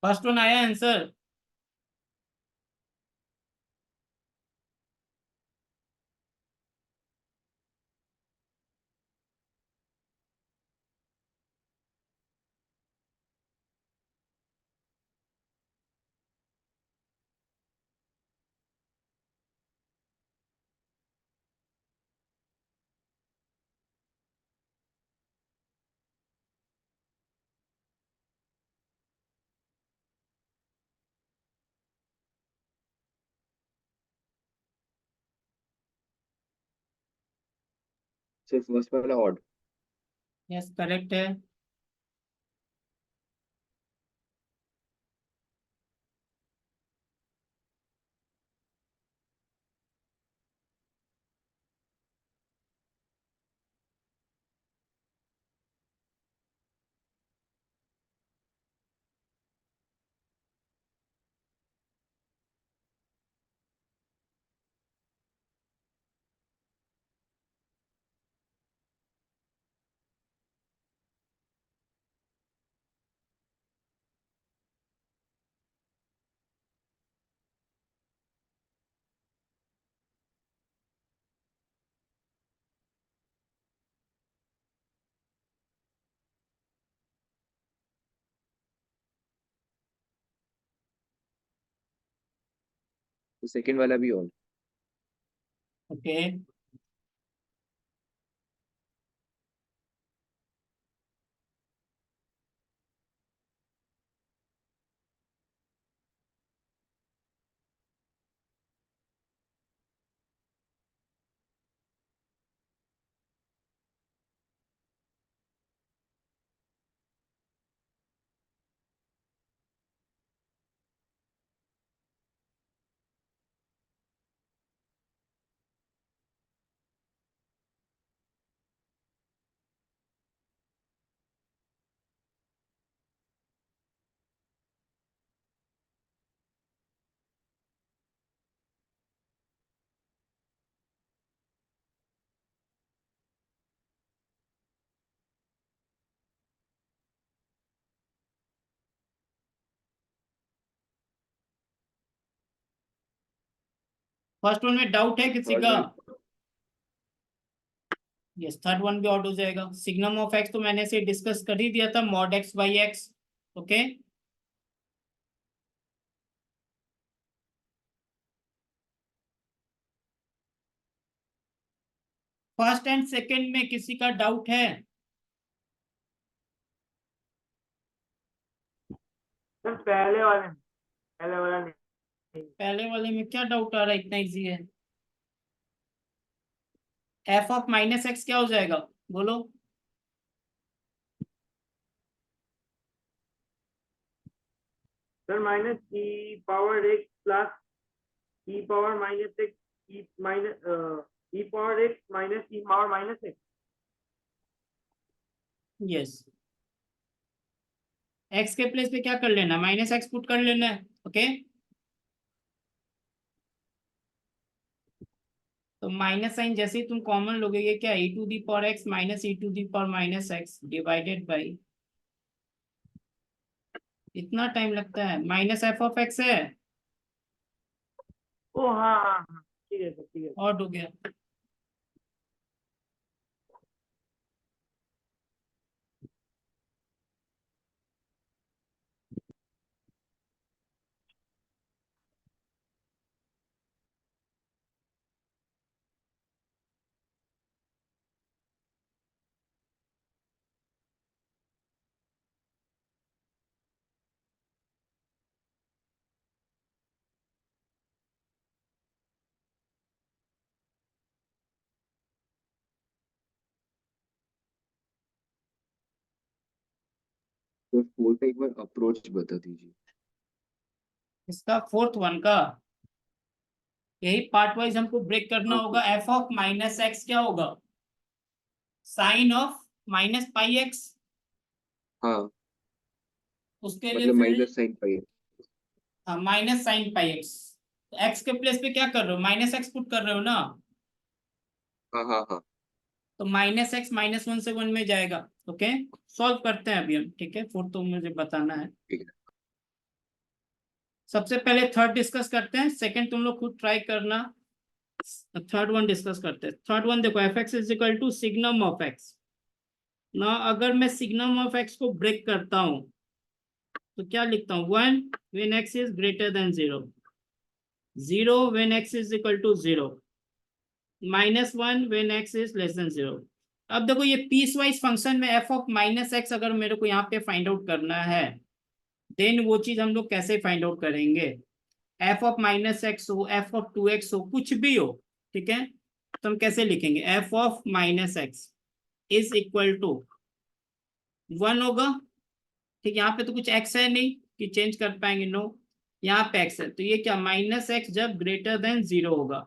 First one आया आंसर। So first वाला odd. यस करेक्ट है। तो सेकंड वाला भी odd. ओके फर्स्ट वन में डाउट है किसी का? यस थर्ड वन भी आउट हो जाएगा। सिग्नम ऑफ एक्स तो मैंने से डिस्कस कर ही दिया था, mod x by x. Okay first and second में किसी का डाउट है? सर पहले वाला नहीं। पहले वाले में क्या डाउट आ रहा है, इतना इजी है। एफ ऑफ माइनस एक्स क्या हो जाएगा बोलो? Sir minus e power x plus e power minus x e minus e power x minus e power minus x. Yes, x के प्लेस पे क्या कर लेना, माइनस एक्स पुट कर लेना है। ओके, तो माइनस साइन जैसे ही तुम कॉमन लोगे, ये क्या, e to the power x minus e to the power minus x divided by, इतना टाइम लगता है, माइनस एफ ऑफ एक्स है, ओ हाँ हाँ हाँ, ठीक है सर, ठीक है। और हो गया। तो फोर्थ एक बार अप्रोच बता दीजिए। इसका फोर्थ वन का यही पार्ट वाइज हमको ब्रेक करना हाँ होगा। एफ ऑफ माइनस एक्स क्या होगा, sine of minus pi x, हाँ, उसके लिए मतलब फिर minus sine pi. Minus sine pi x, x के प्लेस पे क्या कर रहे हो, माइनस एक्स पुट कर रहे हो ना, हाँ हाँ हाँ, तो माइनस एक्स माइनस वन से वन में जाएगा। ओके, सॉल्व करते हैं अभी हम, ठीक है, फोर्थ तो मुझे बताना है। ठीक है। सबसे पहले थर्ड डिस्कस करते हैं, सेकंड तुम लोग खुद ट्राई करना। थर्ड वन डिस्कस करते हैं। थर्ड वन देखो, f x is equal to signum of x ना, अगर मैं सिग्नम ऑफ एक्स को ब्रेक करता हूं तो क्या लिखता हूं, one when x is greater than zero, zero when x is equal to zero, minus one when x is less than zero. अब देखो ये पीस वाइज फंक्शन में एफ ऑफ माइनस एक्स अगर मेरे को यहाँ पे फाइंड आउट करना है, देन वो चीज हम लोग कैसे फाइंड आउट करेंगे, एफ ऑफ माइनस एक्स हो, एफ ऑफ टू एक्स हो, कुछ भी हो, ठीक है, तो हम कैसे लिखेंगे, f of minus x is equal to one होगा। ठीक, यहाँ पे तो कुछ एक्स है नहीं कि चेंज कर पाएंगे, नो, यहाँ पे एक्स है, तो ये क्या, माइनस एक्स जब ग्रेटर देन जीरो होगा,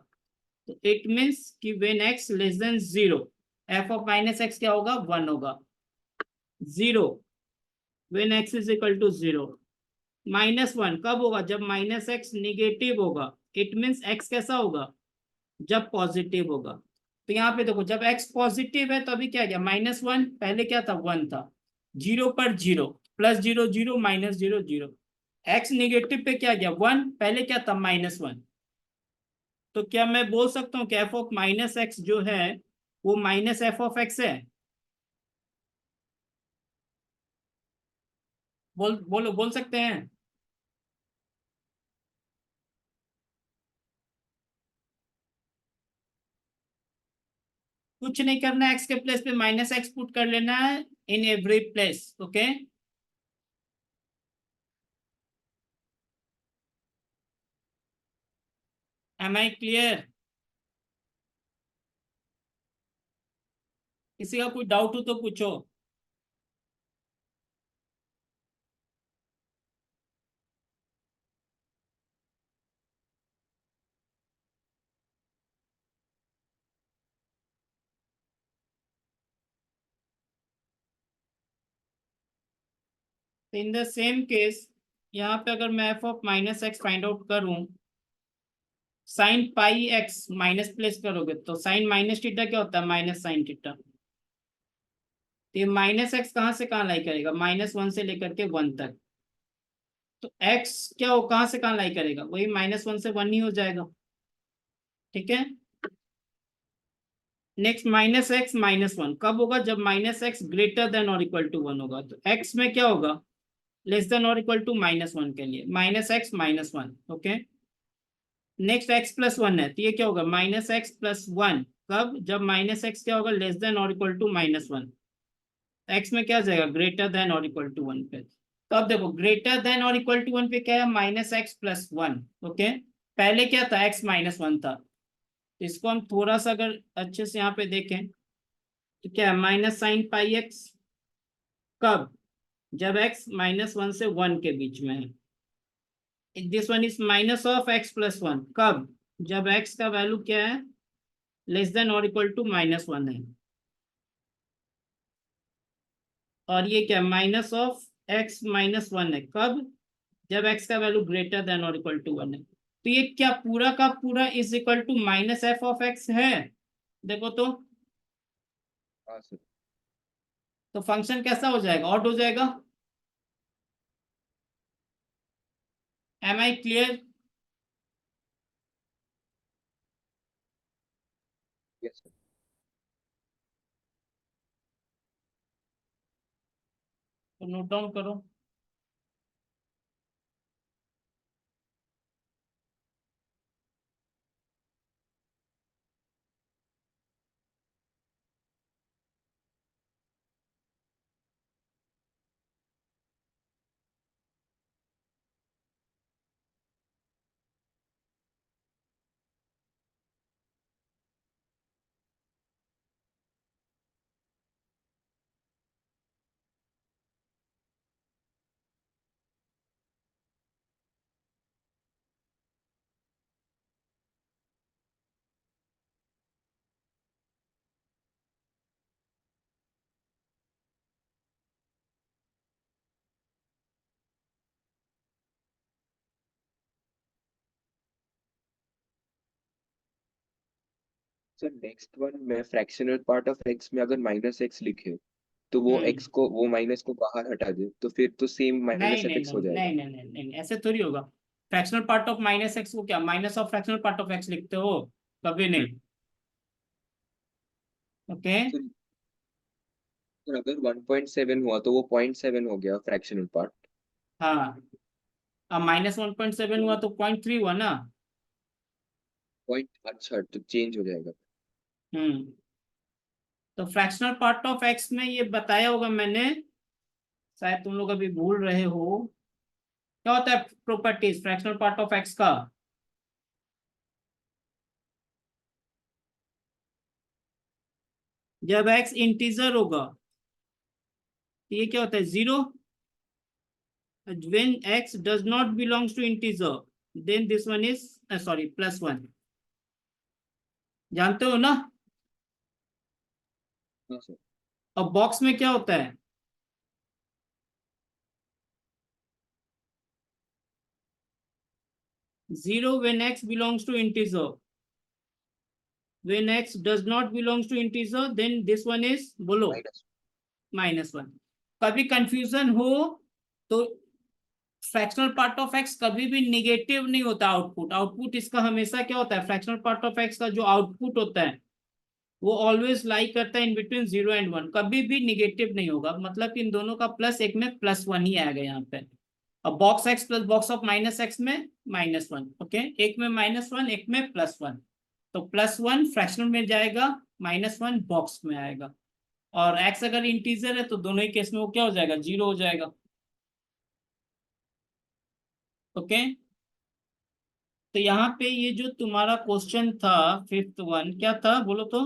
तो इट मीन्स कि when x less than zero, f of minus x क्या होगा, वन होगा। Zero when x is equal to zero, minus one कब होगा, जब माइनस एक्स निगेटिव होगा, इट मीन्स एक्स कैसा होगा, जब पॉजिटिव होगा। तो यहाँ पे देखो, जब एक्स पॉजिटिव है तो अभी क्या गया, माइनस वन, पहले क्या था, वन था, जीरो पर zero, plus zero zero, minus zero zero, x negative पे क्या गया, वन, पहले क्या था, माइनस वन। तो क्या मैं बोल सकता हूँ कि एफ ऑफ माइनस एक्स जो है वो माइनस एफ ऑफ एक्स है, बोलो बोल सकते हैं। कुछ नहीं करना है, एक्स के प्लेस पे माइनस एक्स पुट कर लेना है in every place. Okay, am I clear, किसी का कोई डाउट हो तो पूछो। इन द सेम केस, यहाँ पे अगर मैं f of minus x find out करूं, sine pi x minus place करोगे तो साइन माइनस थीटा क्या होता है, माइनस साइन थीटा। तो ये माइनस एक्स कहाँ से कहाँ लाई करेगा, माइनस वन से लेकर के वन तक, तो एक्स क्या हो, कहाँ से कहाँ लाई करेगा, वही माइनस वन से वन ही हो जाएगा। ठीक है, next minus x minus one कब होगा, जब माइनस एक्स ग्रेटर देन और इक्वल टू वन होगा, तो एक्स में क्या होगा, लेस देन और इक्वल टू माइनस वन के लिए minus x minus one. Okay, next x plus one है, तो ये क्या होगा, माइनस एक्स प्लस वन, कब, जब माइनस एक्स क्या होगा, लेस देन और equal to minus one, x में क्या आ जाएगा, ग्रेटर देन और इक्वल टू वन पे। तो अब देखो, ग्रेटर देन और इक्वल टू वन पे क्या है, minus x plus one. Okay, पहले क्या था, एक्स माइनस वन था, तो इसको हम थोड़ा सा अगर अच्छे से यहाँ पे देखें तो क्या है, माइनस साइन पाई एक्स, कब, जब एक्स माइनस वन से वन के बीच में है। This one is minus of x plus one. कब? जब एक्स का वैल्यू क्या है, लेस देन और इक्वल टू -1 है। और ये क्या, माइनस ऑफ एक्स -1 है। कब? जब एक्स का वैल्यू ग्रेटर देन और इक्वल टू 1 है। तो ये क्या पूरा का पूरा इज इक्वल टू -f(x) है? देखो हाँ सर। तो फंक्शन कैसा हो जाएगा, ऑड हो जाएगा। Am I clear? Yes sir. तो नोट डाउन करो। सर नेक्स्ट वन में फ्रैक्शनल पार्ट ऑफ एक्स में अगर -x लिखे तो वो x को, वो माइनस को बाहर हटा दे तो फिर तो सेम नहीं नहीं -fx हो नहीं जाएगा। नहीं नहीं नहीं नहीं नहीं, ऐसे थोड़ी होगा। फ्रैक्शनल पार्ट ऑफ -x को क्या minus of fractional part of x लिखते हो? कभी नहीं। ओके। सर सर, अगर 1.7 हुआ तो वो 0.7 हो गया फ्रैक्शनल पार्ट। हाँ, अब -1.7 हुआ तो 0.3 हुआ ना। पॉइंट, अच्छा तो चेंज हो जाएगा। हम्म। तो फ्रैक्शनल पार्ट ऑफ x में ये बताया होगा मैंने, शायद तुम लोग अभी भूल रहे हो। क्या होता है properties fractional part of x का? जब x इंटीजर होगा तो ये क्या होता है, 0। when x does not belongs to integer, then this one is sorry +1। जानते हो ना? हाँ सर। अब बॉक्स में क्या होता है, 0 when x belongs to integer, when x does not belongs to integer then this one is, बोलो, माइनस। -1। कभी कंफ्यूजन हो तो फ्रैक्शनल पार्ट ऑफ एक्स कभी भी निगेटिव नहीं होता। आउटपुट आउटपुट इसका हमेशा क्या होता है, फ्रैक्शनल पार्ट ऑफ एक्स का जो आउटपुट होता है वो ऑलवेज लाई करता है इन बिटवीन 0 और 1, कभी भी निगेटिव नहीं होगा। मतलब कि इन दोनों का प्लस, एक में +1 ही आएगा यहाँ पे। अब box x plus box of -x में -1। ओके, एक में -1 एक में +1। तो +1 फ्रैक्शनल में जाएगा, -1 बॉक्स में आएगा। और x अगर इंटीजर है तो दोनों ही केस में वो क्या हो जाएगा, 0 हो जाएगा। ओके। तो यहाँ पे ये जो तुम्हारा क्वेश्चन था, फिफ्थ वन क्या था बोलो तो?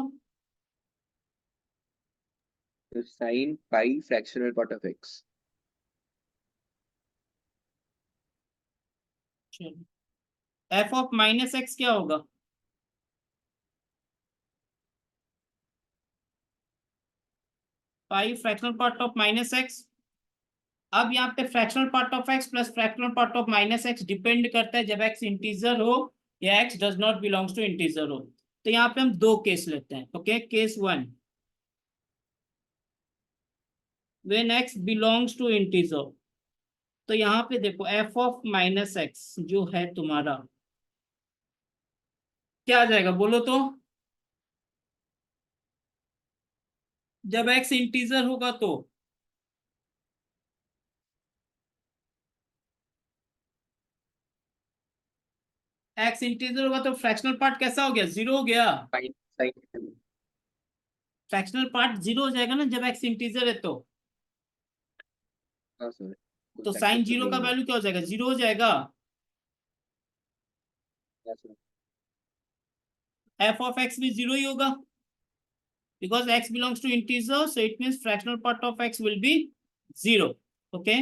तो sine pi fractional part of x. f of -x क्या होगा? Pi fractional part of -x। अब यहाँ पे fractional part of x plus fractional part of -x depend करता है जब x इंटीजर हो या x does not belongs to integer हो। तो यहाँ पे हम दो केस लेते हैं। ओके, case 1, when x belongs to integer. तो यहाँ पे देखो f ऑफ -x जो है तुम्हारा क्या आ जाएगा बोलो तो? जब x इंटीजर होगा तो x इंटीजर होगा तो फ्रैक्शनल पार्ट कैसा हो गया, 0 हो गया। Sign sign. फ्रैक्शनल पार्ट 0 हो जाएगा ना जब x इंटीजर है तो। हाँ सर, कुछ तो साइन एक्सेप्शन 0 का नहीं है। वैल्यू क्या हो जाएगा, 0 हो जाएगा। हाँ सर। f ऑफ x भी 0 ही होगा, because x belongs to integer, so it means fractional part of x will be 0। okay,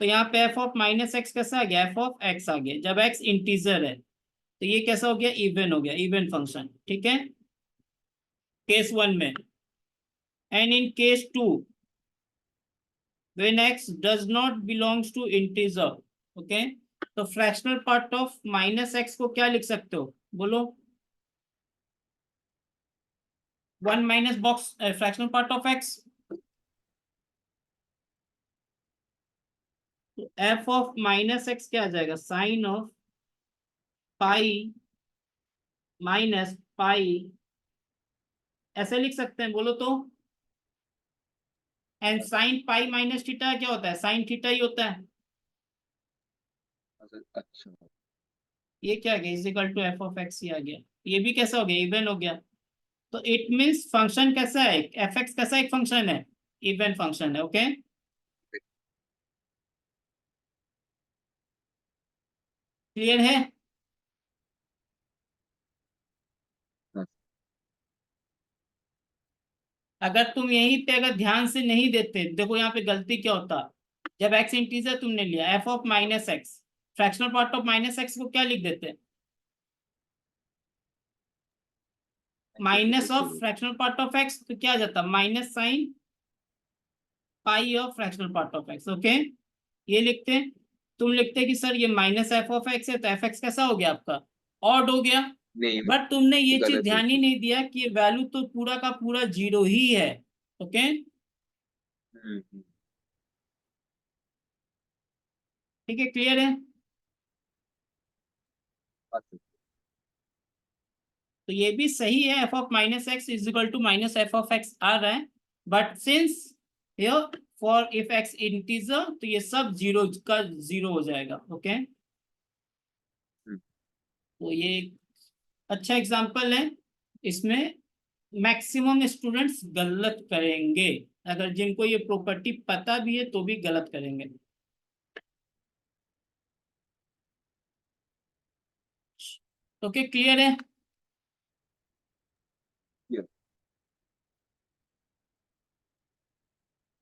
तो यहाँ पे एफ ऑफ माइनस एक्स कैसा आ गया, एफ ऑफ एक्स आ गया। जब एक्स इंटीजर है तो ये कैसा हो गया, इवन हो गया, इवन फंक्शन, ठीक है, केस 1 में। And in case 2 when x does not belongs to integer, okay, तो fractional part of minus x को क्या लिख सकते हो, बोलो। 1 minus box fractional part of x, तो एफ ऑफ माइनस एक्स क्या आ जाएगा, sine of pi minus pi, ऐसे लिख सकते हैं, बोलो तो। And sine pi minus theta क्या होता है, साइन थीटा ही होता है। अच्छा, ये क्या आ गया, is equal to f of x ही आ गया। ये भी कैसा हो गया, इवन हो गया। तो इट मीन्स फंक्शन कैसा है, एफ एक्स कैसा एक फंक्शन है, इवन फंक्शन है, ओके। क्लियर है। हाँ, अगर तुम यहीं पे अगर ध्यान से नहीं देते, देखो यहाँ पे गलती क्या होता, जब एक्स इंटीजर तुमने लिया, F of minus x, fractional part of minus x को क्या लिख देते, minus of fractional part of x, तो क्या आ जाता, minus sine pi of fractional part of x, okay. ये लिखते हैं। तुम लिखते हैं कि सर ये माइनस एफ ऑफ एक्स है, तो एफ एक्स कैसा हो गया आपका, ऑड हो गया। नहीं बट तुमने ये चीज गलत है। ध्यान ही नहीं दिया कि ये वैल्यू तो पूरा का पूरा जीरो ही है, ओके। हम्म, ठीक है, क्लियर है। अच्छा, तो ये भी सही है, f of minus x is equal to minus F of x आ रहा है। But since here for if x integer, तो ये सब जीरो का जीरो हो जाएगा, ओके। तो ये एक अच्छा एग्जांपल है। इसमें मैक्सिमम स्टूडेंट्स गलत करेंगे, अगर जिनको ये प्रॉपर्टी पता भी है तो भी गलत करेंगे। ओके, क्लियर है। yeah,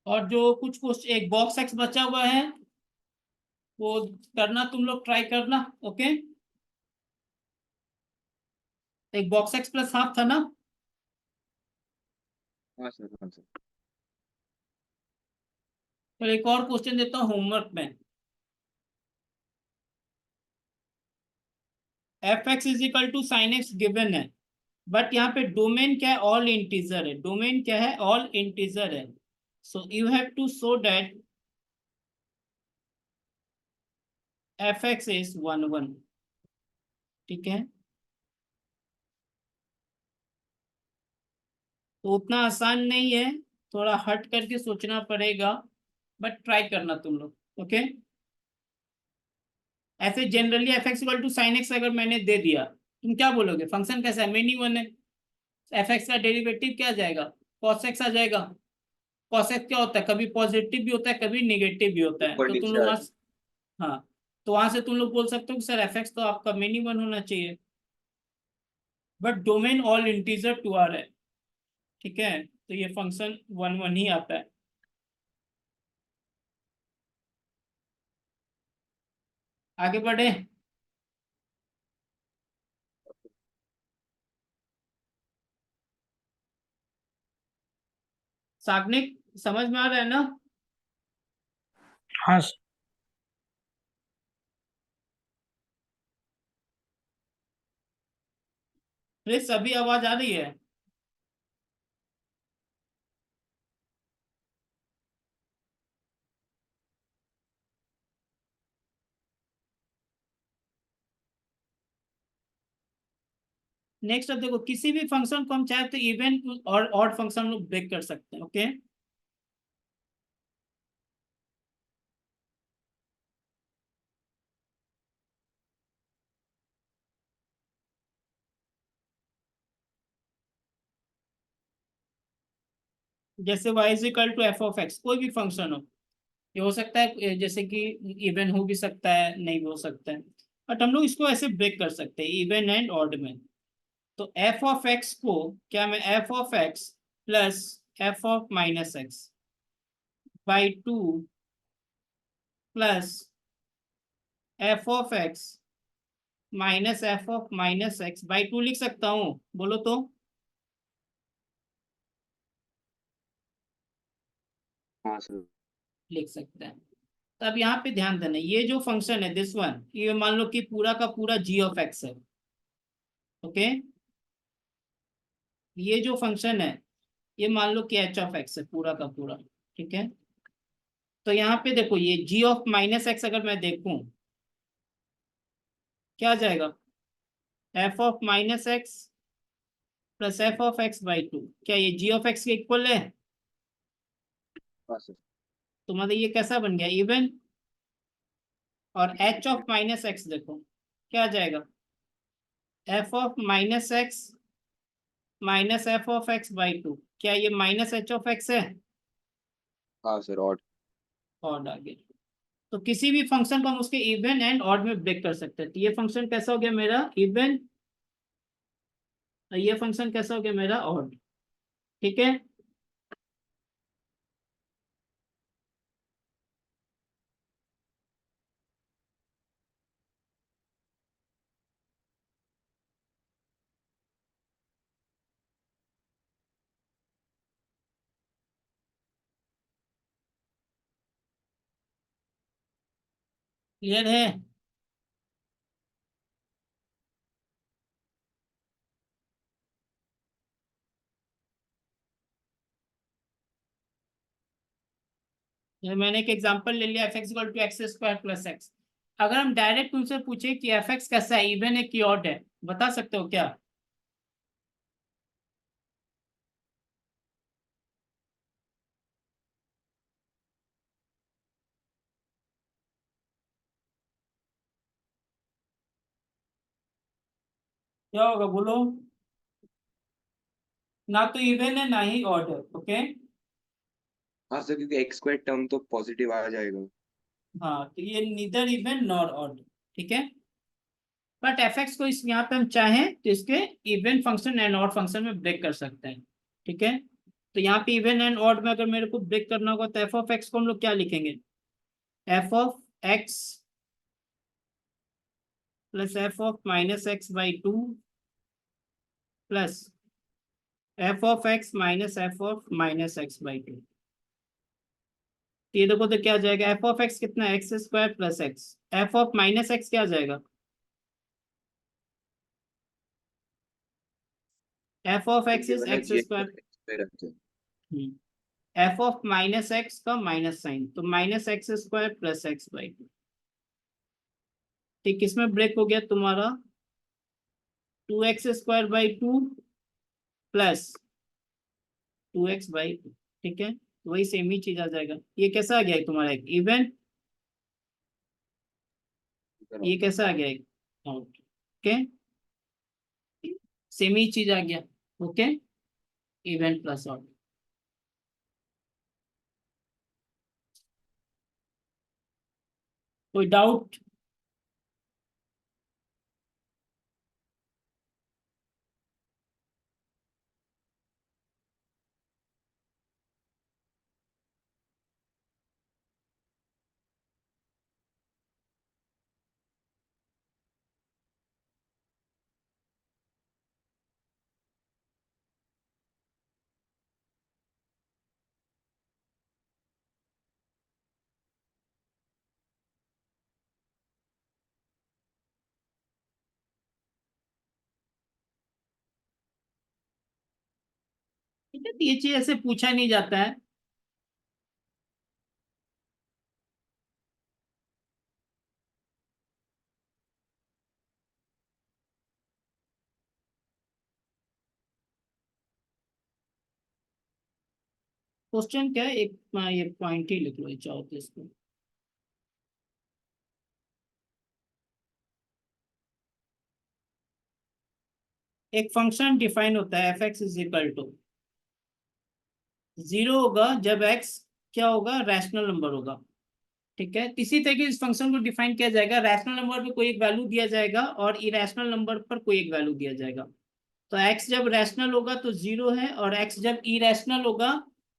और जो कुछ कुछ एक बॉक्स एक्स बचा हुआ है वो करना, तुम लोग ट्राई करना, ओके। एक बॉक्स एक्स प्लस हाफ था ना। हाँ सर, हाँ सर। फिर एक और क्वेश्चन देता हूँ होमवर्क में। F x is equal to sine x given है, बट यहाँ पे डोमेन क्या है, ऑल इंटीजर है। डोमेन क्या है, ऑल इंटीजर है। So you have to show that f x is 1 1, ठीक है। तो उतना आसान नहीं है, थोड़ा हट करके सोचना पड़ेगा, बट ट्राई करना तुम लोग, ओके। ऐसे generally f x equal to sine x अगर मैंने दे दिया, तुम क्या बोलोगे, फंक्शन कैसा है, मेनी वन है। एफ एक्स का डेरिवेटिव क्या आ जाएगा, कॉस एक्स आ जाएगा। कॉस एक्स क्या होता है, कभी पॉजिटिव भी होता है, कभी निगेटिव भी होता है। ऊपर तो तुम नीचे लोग आ वहां, जाए। हाँ, तो वहां से तुम लोग बोल सकते हो कि सर एफ एक्स तो आपका मेनी वन होना चाहिए, but domain all integer to R है, ठीक है। तो ये फंक्शन 1 1 ही आता है। आगे बढ़े। साग्निक समझ में आ रहा है ना। हाँ प्लीज अभी आवाज आ रही है। नेक्स्ट अब देखो, किसी भी फंक्शन को हम चाहे तो इवन और ऑड फंक्शन लोग ब्रेक कर सकते हैं, ओके। जैसे y is equal to f of x, कोई भी फंक्शन हो, ये हो सकता है जैसे कि इवन हो भी सकता है, नहीं भी हो सकता है, बट हम लोग इसको ऐसे ब्रेक कर सकते हैं इवन एंड ऑड में। तो एफ ऑफ एक्स को क्या, मैं f of x plus f of minus X by 2 plus f of x minus F of minus X by 2 लिख सकता हूँ, बोलो तो। हाँ सर। लिख सकते हैं। तो अब यहाँ पे ध्यान देना, ये जो फंक्शन है दिस वन, ये मान लो कि पूरा का पूरा जी ऑफ एक्स है। ओके, ये जो फंक्शन है ये मान लो कि एच ऑफ एक्स है पूरा का पूरा। ठीक है, तो यहाँ पे देखो ये जी ऑफ माइनस एक्स अगर मैं देखूं क्या आ जाएगा, F of minus x plus f of x by 2। क्या ये जी ऑफ एक्स के इक्वल है? हाँ सर। तो मतलब ये कैसा बन गया, इवन। और एच ऑफ माइनस एक्स देखो क्या आ जाएगा, F of minus x minus F of x by 2। क्या ये माइनस एच ऑफ एक्स है? हाँ सर, और ऑड आ गया। तो किसी भी फंक्शन को हम उसके इवन एंड ऑड में ब्रेक कर सकते हैं। तो ये फंक्शन कैसा हो गया मेरा, इवन। ये फंक्शन कैसा हो गया मेरा, ऑड। ठीक है, क्लियर है? ये मैंने एक एग्जांपल ले लिया, f x equal to x square plus x. अगर हम डायरेक्ट उनसे पूछे कि एफ एक्स कैसा है, इवन है कि ऑड है, बता सकते हो क्या? क्या होगा बोलो? ना तो इवन है ना ही ऑड है। ओके, हाँ सर, क्योंकि एक्स स्क्वायर टर्म तो पॉजिटिव आ जाएगा। हाँ तो ये नीदर इवन नॉर ऑड। ठीक है, बट एफ एक्स को इस यहाँ पे हम चाहें तो इसके even function and odd function में ब्रेक कर सकते हैं। ठीक है, तो यहाँ पे इवन एंड ऑड में अगर मेरे को ब्रेक करना होगा तो एफ ऑफ एक्स को हम लोग क्या लिखेंगे, f of x plus f of minus X by 2 plus f of x minus F of minus X by 2। ये देखो तो क्या आ जाएगा, एफ ऑफ एक्स कितना, x square plus x. F of minus x क्या आ जाएगा, एफ ऑफ तो एक्स ये इज वाला एक्स जी स्क्वायर। एक्स पे रखते हैं। एफ ऑफ माइनस एक्स का माइनस साइन, तो minus x square plus x by 2। ठीक, किसमें ब्रेक हो गया तुम्हारा, 2x² बाई 2 प्लस 2x/2। ठीक है, तो वही सेम ही चीज आ जाएगा। ये कैसा आ गया है तुम्हारा, एक इवन। ये कैसा आ गया, एक आउट। ओके, सेम ही चीज आ गया। Okay, even plus out. कोई डाउट? ठीक है, तो ये चीज ऐसे पूछा नहीं जाता है। क्वेश्चन क्या है, एक ये पॉइंट ही लिख लो चाहो तो इसको। एक फंक्शन डिफाइन होता है, F x is equal to 0 होगा जब एक्स क्या होगा, रैशनल नंबर होगा। ठीक है, इसी तरीके इस फंक्शन को डिफाइन किया जाएगा, रैशनल नंबर पे कोई एक वैल्यू दिया जाएगा और इरेशनल नंबर पर कोई एक वैल्यू दिया जाएगा। तो x जब रैशनल होगा तो 0 है, और x जब इरेशनल होगा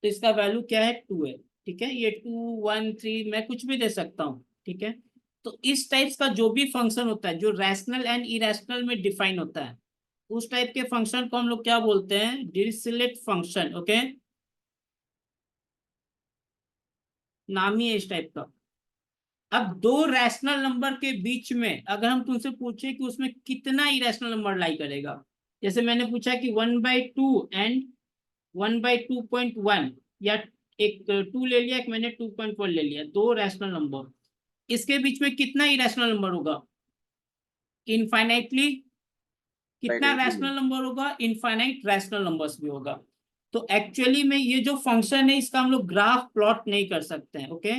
तो इसका वैल्यू क्या है, 2 है। ठीक है, ये 2 1 3 मैं कुछ भी दे सकता हूँ, ठीक है। तो इस टाइप्स का जो भी फंक्शन होता है जो रैशनल एंड इरेशनल में डिफाइन होता है, उस टाइप के फंक्शन को हम लोग क्या बोलते हैं, डिरिचलेट फंक्शन। ओके, नाम ही है इस टाइप का। अब दो रैशनल नंबर के बीच में अगर हम तुमसे पूछे कि उसमें कितना इरेशनल नंबर लाई करेगा, जैसे मैंने पूछा कि 1/2 एंड 1/2.1, या एक 2 ले लिया, एक मैंने 2.1 ले लिया, दो रैशनल नंबर, इसके बीच में कितना इरेशनल नंबर होगा, इनफाइनाइटली। कितना फाइनाइटली नहीं। रैशनल नंबर होगा, इनफाइनाइट रैशनल नंबर्स भी होगा। तो एक्चुअली में ये जो फंक्शन है इसका हम लोग ग्राफ प्लॉट नहीं कर सकते हैं। Okay,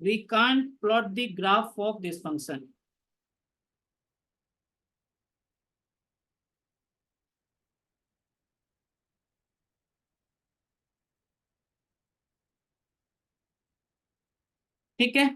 we can't plot the graph of this function. ठीक है,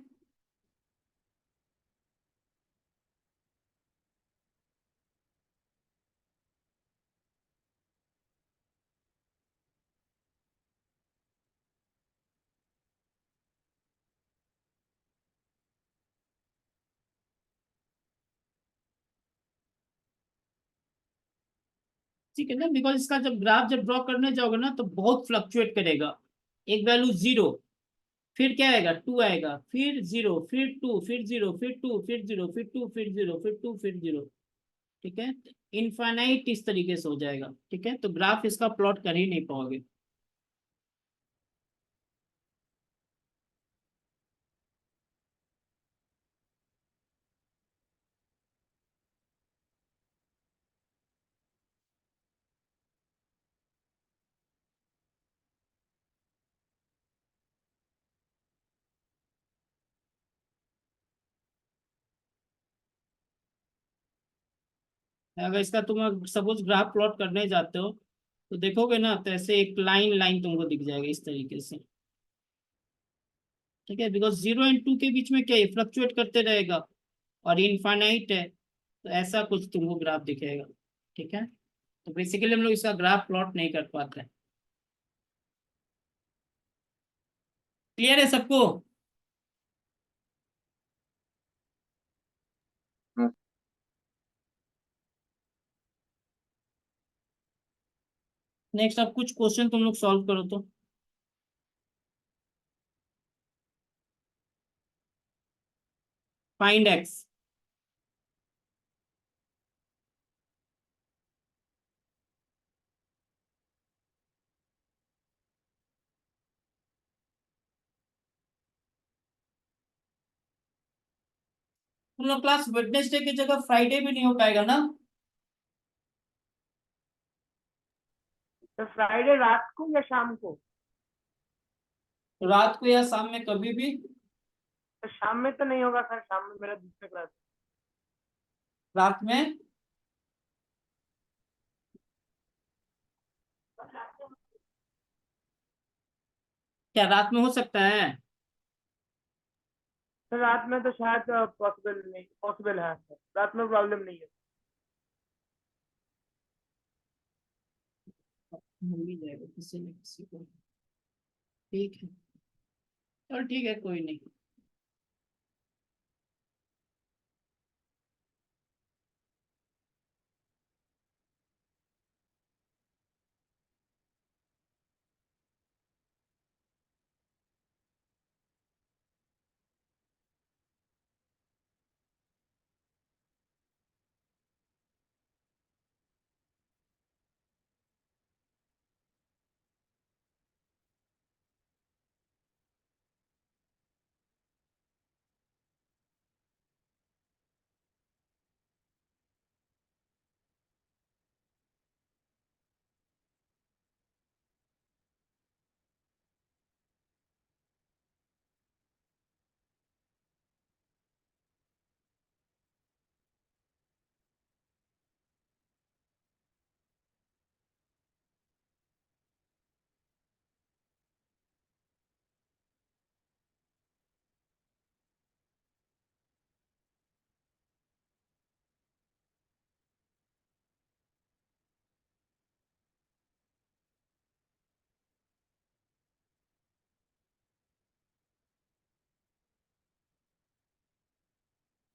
ठीक है ना, बिकॉज इसका जब ग्राफ जब ड्रॉ करने जाओगे ना तो बहुत फ्लक्चुएट करेगा। एक वैल्यू 0, फिर क्या आएगा, 2 आएगा, फिर 0, फिर 2, फिर 0, फिर 2, फिर 0, फिर 2, फिर 0, फिर 2, फिर 0। ठीक है, इनफाइनाइट इस तरीके से हो जाएगा। ठीक है, तो ग्राफ इसका प्लॉट कर ही नहीं पाओगे। अगर इसका तुम सपोज ग्राफ प्लॉट करने जाते हो तो देखोगे ना, तो ऐसे एक लाइन लाइन तुमको दिख जाएगा इस तरीके से। ठीक है, बिकॉज 0 एंड 2 के बीच में क्या है, फ्लक्चुएट करते रहेगा, और इनफाइनाइट है, तो ऐसा कुछ तुमको ग्राफ दिखेगा। ठीक है, तो बेसिकली हम लोग इसका ग्राफ प्लॉट नहीं कर पाते हैं। क्लियर है सबको? हाँ। नेक्स्ट अब कुछ क्वेश्चन तुम लोग सॉल्व करो तो। Find x. तुम लोग क्लास वेडनेसडे की जगह फ्राइडे भी नहीं हो पाएगा ना? तो फ्राइडे रात को या शाम को? रात को या शाम में कभी भी। तो शाम में तो नहीं होगा सर, शाम में मेरा दूसरा क्लास। रात में, क्या रात में हो सकता है? सर रात में तो शायद पॉसिबल नहीं, पॉसिबल है सर, रात में प्रॉब्लम नहीं है। मिल ही जाएगा किसी न किसी को। ठीक है, चल ठीक है, कोई नहीं।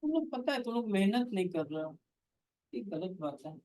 तुम लोग पता है तुम लोग मेहनत नहीं कर रहे हो, ये गलत बात है।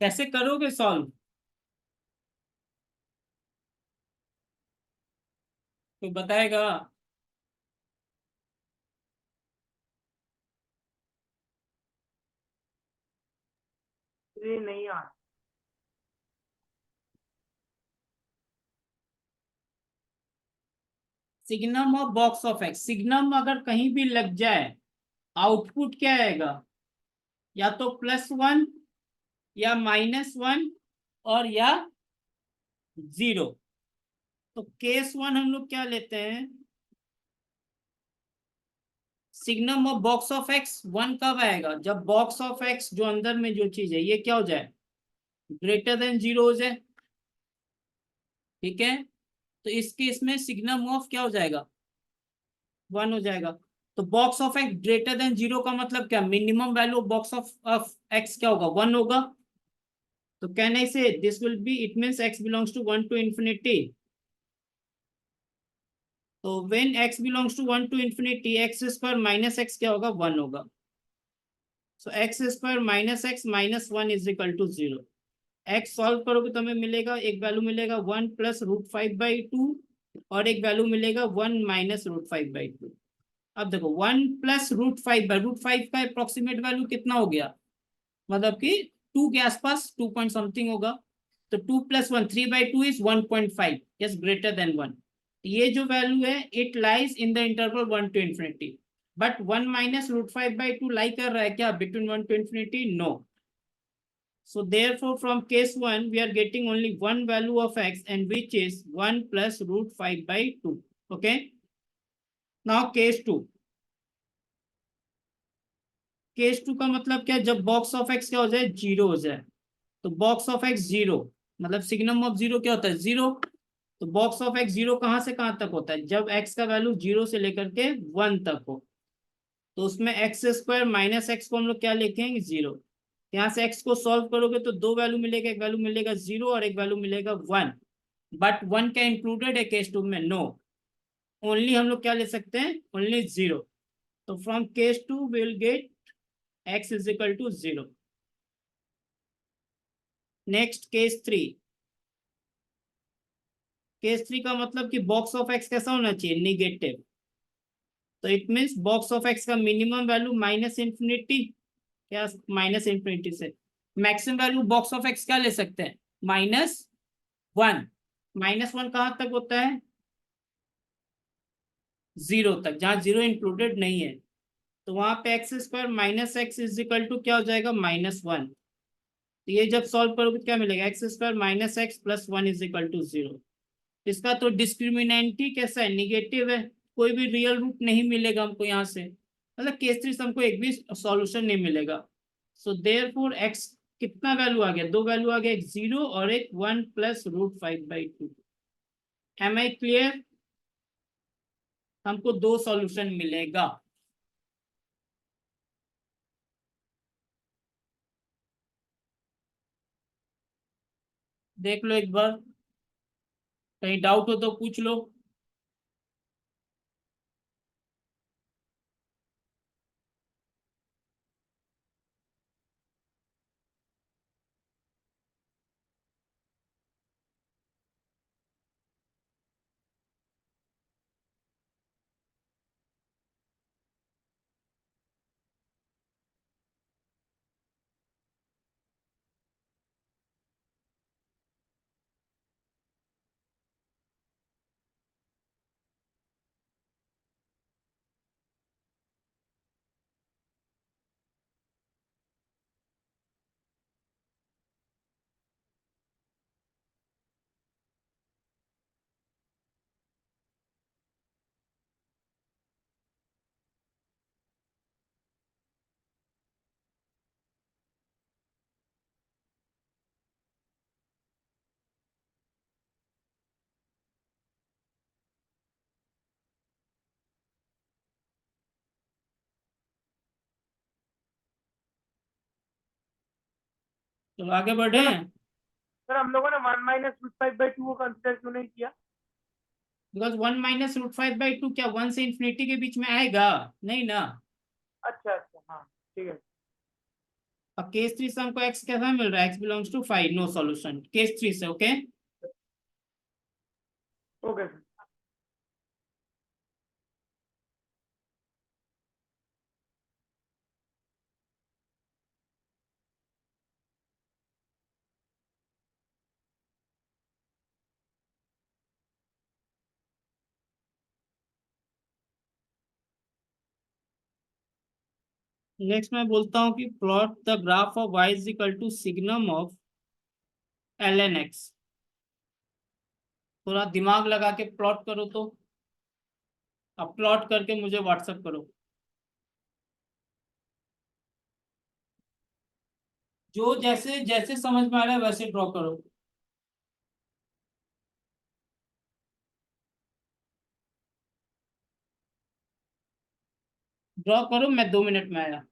कैसे करोगे सॉल्व, कोई बताएगा? ये नहीं आ signum of box of x, signum अगर कहीं भी लग जाए आउटपुट क्या आएगा, या तो +1 या -1 और या 0। तो केस 1 हम लोग क्या लेते हैं, signum of box of x 1 कब आएगा, जब बॉक्स ऑफ एक्स जो अंदर में जो चीज है ये क्या हो जाए, ग्रेटर देन 0 हो जाए। ठीक है, तो इस केस में सिग्नम ऑफ क्या हो जाएगा, 1 हो जाएगा। तो box of x greater than 0 का मतलब क्या, minimum value box of x क्या होगा, 1 होगा। तो can I say this will be, it means x belongs to 1 to infinity. तो when x belongs to 1 to infinity, x square minus x क्या होगा, 1 होगा। So x square minus x minus 1 is equal to 0। X solve करोगे तो हमें मिलेगा, एक वैल्यू मिलेगा 1 + √5/2 और एक वैल्यू मिलेगा 1 - √5/2। अब देखो 1 + √5/√5 का अप्रोक्सीमेट वैल्यू कितना हो गया, मतलब कि 2 के आसपास, 2 पॉइंट समथिंग होगा। तो 2 + 1 3/2 इज 1.5, यस ग्रेटर देन 1। ये जो वैल्यू है it lies in the interval 1 to infinity, but 1 - √5/2 lie कर रहा है क्या between 1 to infinity, no. So therefore from case 1 we are getting only one value of x, and which is 1 + √5/2. Okay, now case 2, case 2 का मतलब क्या, जब बॉक्स ऑफ एक्स क्या हो जाए, 0 हो जाए। तो बॉक्स ऑफ एक्स 0 मतलब सिग्नम ऑफ 0 क्या होता है, 0। तो बॉक्स ऑफ एक्स 0 कहां से कहां तक होता है, जब एक्स का वैल्यू 0 से लेकर के 1 तक हो। तो उसमें एक्स स्क्वायर माइनस एक्स को हम लोग क्या लिखेंगे, 0। यहाँ से एक्स को सॉल्व करोगे तो दो वैल्यू मिलेगा, एक वैल्यू मिलेगा 0 और एक वैल्यू मिलेगा 1। बट 1 क्या इंक्लूडेड है केस 2 में, नो। ओनली हम लोग क्या ले सकते हैं, ओनली 0। तो from case 2 will get x is equal to 0। Next case 3। Case 3 का मतलब कि बॉक्स ऑफ एक्स कैसा होना चाहिए, निगेटिव। तो it means box of x का मिनिमम वैल्यू माइनस इंफिनिटी, क्या माइनस इंफिनिटी से maximum value box of x क्या ले सकते हैं, -1। -1 कहाँ तक होता है, 0 तक, जहां 0 इंक्लूडेड नहीं है। तो वहां पे x square minus x is equal to क्या हो जाएगा, -1। तो ये जब सॉल्व करोगे तो क्या मिलेगा, x square minus x plus 1 is equal to 0। इसका तो डिस्क्रिमिनेंट ही कैसा है, निगेटिव है। कोई भी रियल रूट नहीं मिलेगा हमको यहाँ से, मतलब केस 3 से हमको एक भी सॉल्यूशन नहीं मिलेगा। सो देयरफॉर एक्स कितना वैल्यू आ गया, दो वैल्यू आ गया, एक 0 और एक 1 प्लस √5/2। एम आई क्लियर, हमको दो सॉल्यूशन मिलेगा। देख लो एक बार, कहीं डाउट हो तो पूछ लो। तो आगे बढ़े। सर हम लोगों ने 1 माइनस √5/2 को कंसिडर क्यों नहीं किया? बिकॉज 1 माइनस √5/2 क्या 1 से इंफिनिटी के बीच में आएगा, नहीं ना। अच्छा अच्छा, हाँ ठीक है। अब केस 3 से हमको एक्स कैसा मिल रहा है, x belongs to 5, no solution case 3 से, ओके। Okay sir. नेक्स्ट मैं बोलता हूँ कि plot the graph of y is equal to signum of ln x। थोड़ा दिमाग लगा के प्लॉट करो तो, अब प्लॉट करके मुझे व्हाट्सएप करो। जो जैसे जैसे समझ में आ रहा है वैसे ड्रॉ करो। ड्रॉ करो, मैं 2 मिनट में आया।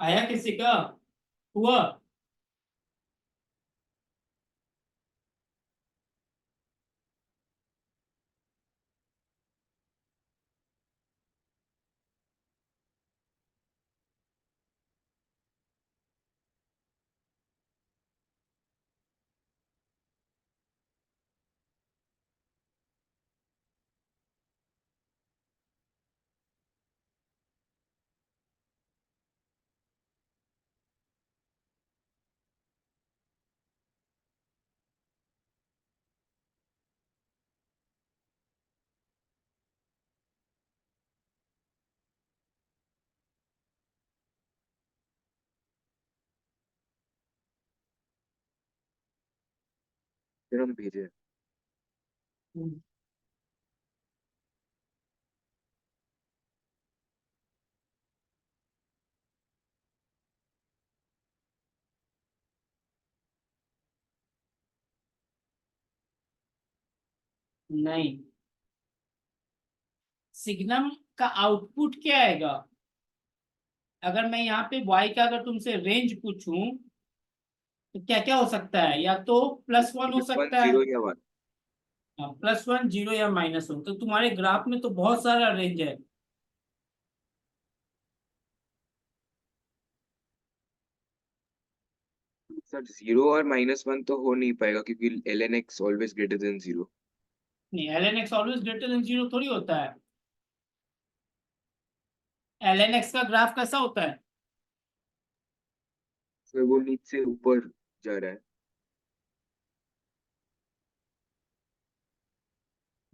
आया किसी का? हुआ? फिर हम भेजे। नहीं, सिग्नम का आउटपुट क्या आएगा? अगर मैं यहाँ पे y का अगर तुमसे रेंज पूछूं तो क्या क्या हो सकता है? या तो +1 हो वन सकता है, जीरो या वन। +1 0 या -1। तो तुम्हारे ग्राफ में तो बहुत सारा रेंज है। सर जीरो और -1 तो हो नहीं पाएगा क्योंकि ln x always greater than zero. नहीं, ln x always greater than 0 थोड़ी होता है। ln x का ग्राफ कैसा होता है? सर वो नीचे से ऊपर जा रहा है।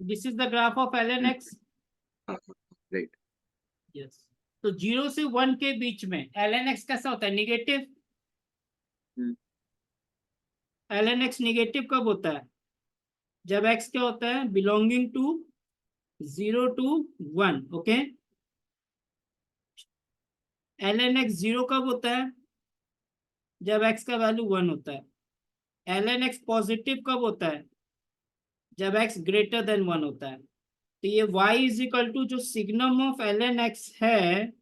This is the graph of ln x। हाँ, राइट। यस। तो 0 से 1 के बीच में ln x कैसा होता है? निगेटिव। ln x निगेटिव कब होता है? जब x क्या होता है? Belonging to 0 to 1। Okay. ln x 0 कब होता है? जब x का वैल्यू 1 होता है। ln x पॉजिटिव कब होता है? जब x ग्रेटर देन 1 होता है। तो ये y इज इक्वल टू जो सिग्नम ऑफ ln x है,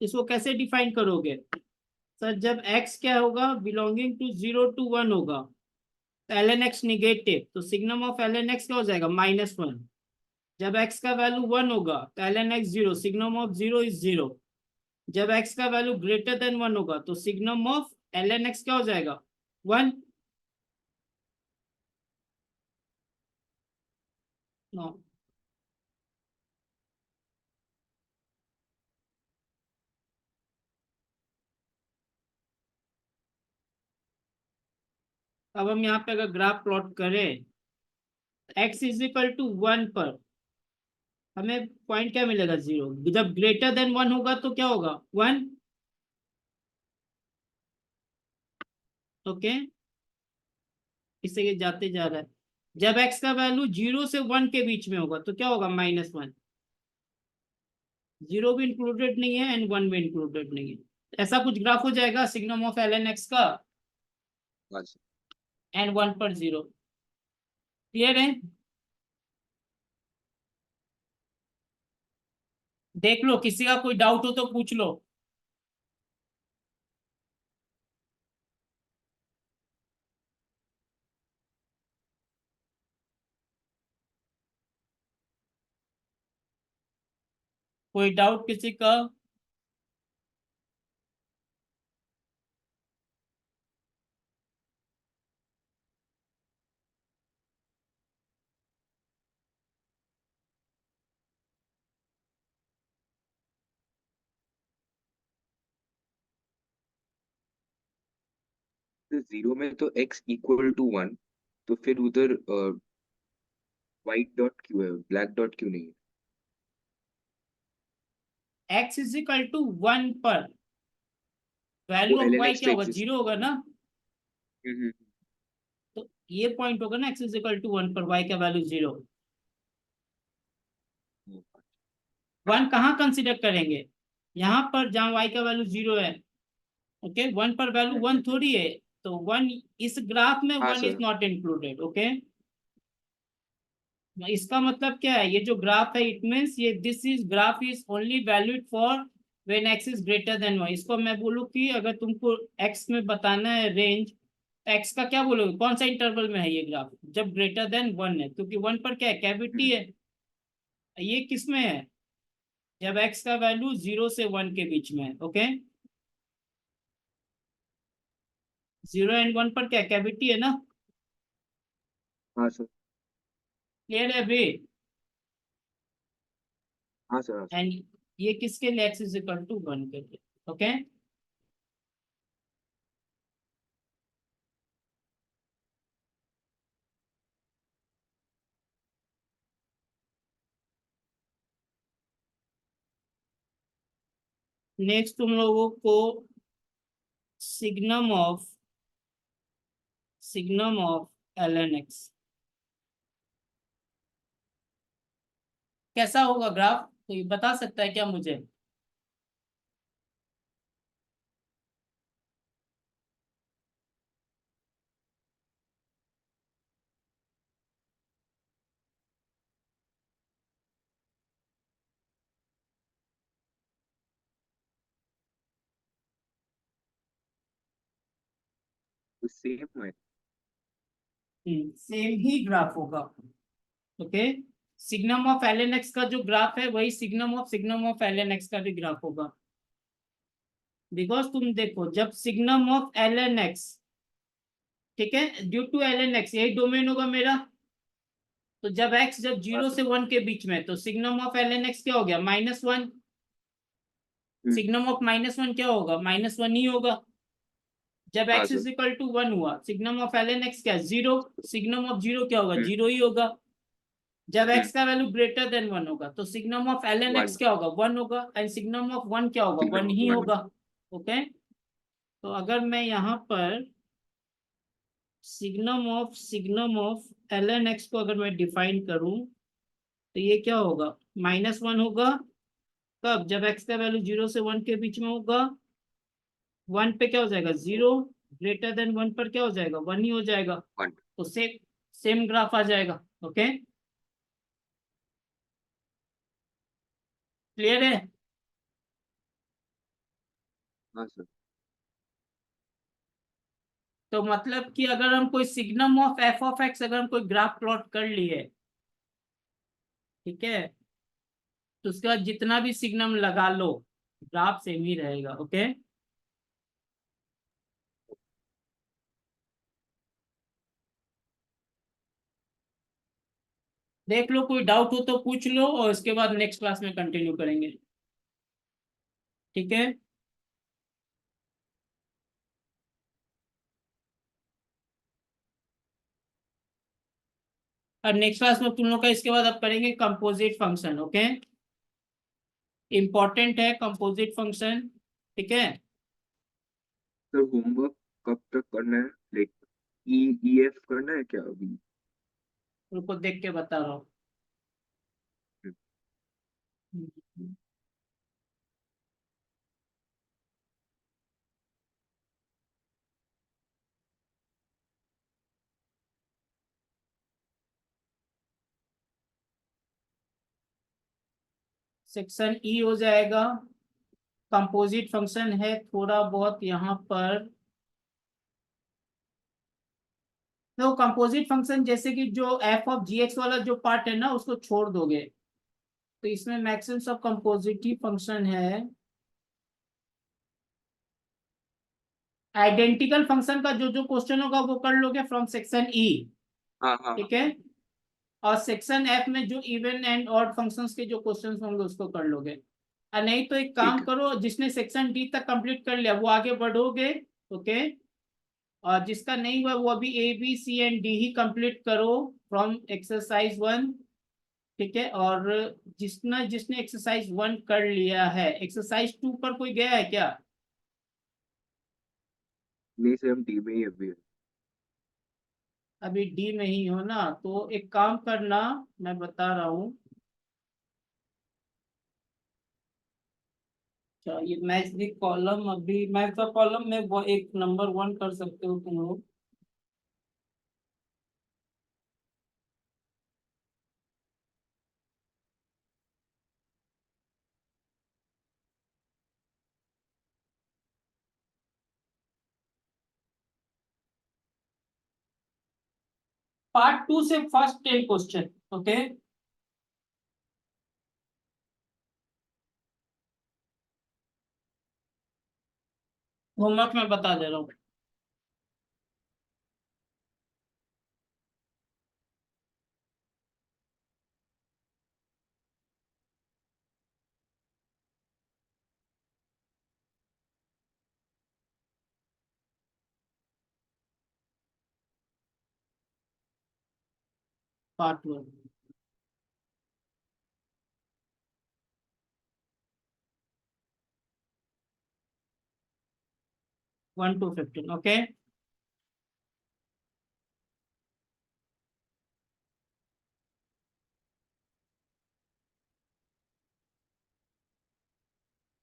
इसको कैसे डिफाइन करोगे? सर जब x क्या होगा? बिलोंगिंग टू 0 to 1 होगा, तो ln x निगेटिव, तो सिग्नम ऑफ ln x क्या हो जाएगा? -1। जब x का वैल्यू 1 होगा तो ln x 0, signum of 0 is 0। जब x का वैल्यू ग्रेटर देन 1 होगा तो सिग्नम ऑफ ln x क्या हो जाएगा? 1। नो। अब हम यहाँ पे अगर ग्राफ प्लॉट करें, x इज इक्वल टू 1 पर हमें पॉइंट क्या मिलेगा? 0। जब ग्रेटर देन 1 होगा तो क्या होगा? 1। ओके, इससे ये जाते जा रहा है। जब x का वैल्यू 0 से 1 के बीच में होगा तो क्या होगा? -1। 0 भी इंक्लूडेड नहीं है एंड 1 भी इंक्लूडेड नहीं है। ऐसा कुछ ग्राफ हो जाएगा सिग्नम ऑफ ln x का, हाँ सर। एंड 1 पर 0। क्लियर है? देख लो, किसी का कोई डाउट हो तो पूछ लो। कोई डाउट किसी का? तो जीरो में तो x इक्वल टू वन, तो फिर उधर व्हाइट डॉट क्यों है, ब्लैक डॉट क्यों नहीं है? x इज इक्वल टू 1 पर वो value of ln y x क्या तो होगा? एग्जिस्ट। 0 होगा ना। तो ये पॉइंट होगा ना, x इज इक्वल टू 1 पर y का वैल्यू 0। 1 कहाँ कंसिडर करेंगे? यहाँ पर जहाँ y का वैल्यू 0 है। ओके, 1 पर वैल्यू 1 थोड़ी है। तो 1 इस ग्राफ में हाँ 1 is sir. Not included. Okay, इसका मतलब क्या है, ये जो ग्राफ है इट मीन्स ये this is graph is only valid for when x is greater then 1। इसको मैं बोलूँ कि अगर तुमको x में बताना है रेंज, x का क्या बोलोगे, कौन सा इंटरवल में है ये ग्राफ, जब ग्रेटर देन 1 है, क्योंकि 1 पर क्या है, कैविटी है। ये किस में है, जब x का वैल्यू 0 से 1 के बीच में है। ओके, 0 और 1 पर क्या कैविटी है ना। हाँ सर। क्लियर है अभी। हाँ सर, हाँ सर। एंड ये किसके लिए, x इज इक्वल टू 1 के लिए। ओके, नेक्स्ट तुम लोगों को सिग्नम ऑफ ln x कैसा होगा ग्राफ, कोई बता सकता है क्या मुझे। तो सेम है। सेम ही ग्राफ होगा। Okay, signum of ln x का जो ग्राफ है वही सिग्नम ऑफ ln x का भी ग्राफ होगा। बिकॉज तुम देखो, जब सिग्नम ऑफ ln x, ठीक है, ड्यू टू ln x यही डोमेन होगा मेरा, तो जब x जब हाँ 0 से 1 के बीच में है, तो सिग्नम ऑफ ln x क्या हो गया, -1। सर। सिग्नम ऑफ -1 क्या होगा, -1 ही होगा। जब हाँ x sir. Is equal to 1 हुआ, सिग्नम ऑफ ln x क्या है, 0। सिग्नम ऑफ 0 क्या होगा, हम्म 0 ही होगा। जब हम्म x का वैल्यू ग्रेटर देन 1 होगा, तो signum of ln x one. क्या होगा, 1 होगा, एंड सिग्नम ऑफ 1 क्या होगा, 1 सिग्नम ही वन। होगा। ओके, तो अगर मैं यहाँ पर सिग्नम ऑफ ln x को अगर मैं डिफाइन करूं, तो ये क्या होगा, -1 होगा। कब, जब x का वैल्यू 0 से 1 के बीच में होगा। 1 पे क्या हो जाएगा, 0। ग्रेटर देन 1 पर क्या हो जाएगा, 1 ही हो जाएगा। वन। तो सेम ग्राफ आ जाएगा। ओके, क्लियर है। हाँ सर। तो मतलब कि अगर हम कोई signum of f of x अगर हम कोई ग्राफ प्लॉट कर लिए, ठीक है, तो उसके बाद जितना भी सिग्नम लगा लो, ग्राफ सेम ही रहेगा। ओके, देख लो, कोई डाउट हो तो पूछ लो, और इसके बाद नेक्स्ट क्लास में कंटिन्यू करेंगे। ठीक है, और नेक्स्ट क्लास में तुम लोग का इसके बाद अब करेंगे कंपोजिट फंक्शन। ओके, इंपॉर्टेंट है कंपोजिट फंक्शन। ठीक है, सर होमवर्क कब तक करना है, लाइक EF करना है क्या अभी? उनको देख के बता रहा हूँ। सेक्शन ई हो जाएगा। कंपोजिट फंक्शन है थोड़ा बहुत यहाँ पर, तो कंपोजिट फंक्शन जैसे कि जो एफ ऑफ जी एक्स वाला जो पार्ट है ना, उसको छोड़ दोगे, तो इसमें मैक्सिमम सब कंपोजिटिव फंक्शन है। आइडेंटिकल फंक्शन का जो जो क्वेश्चन होगा वो कर लोगे फ्रॉम सेक्शन ई। हाँ हाँ हाँ। ठीक है, और सेक्शन एफ में जो इवन एंड ऑड फंक्शंस के जो क्वेश्चंस होंगे उसको कर लोगे। और नहीं तो एक काम ठीक है। करो, जिसने सेक्शन डी तक कंप्लीट कर लिया वो आगे बढ़ोगे। ओके, और जिसका नहीं हुआ वो अभी A B C and D ही कंप्लीट करो फ्रॉम एक्सरसाइज 1। ठीक है, और जिसने जिसने एक्सरसाइज 1 कर लिया है, एक्सरसाइज 2 पर कोई गया है क्या। नहीं सर, हम टीम में ही अभी है। अभी डी में ही हो ना, तो एक काम करना, मैं बता रहा हूँ। अच्छा, ये मैच दी कॉलम, अभी मैथ का कॉलम में वो एक नंबर 1 कर सकते हो तुम लोग। पार्ट 2 से फर्स्ट 10 क्वेश्चन, ओके। होमवर्क में बता दे रहा हूँ। Part 1 1 to 15, okay.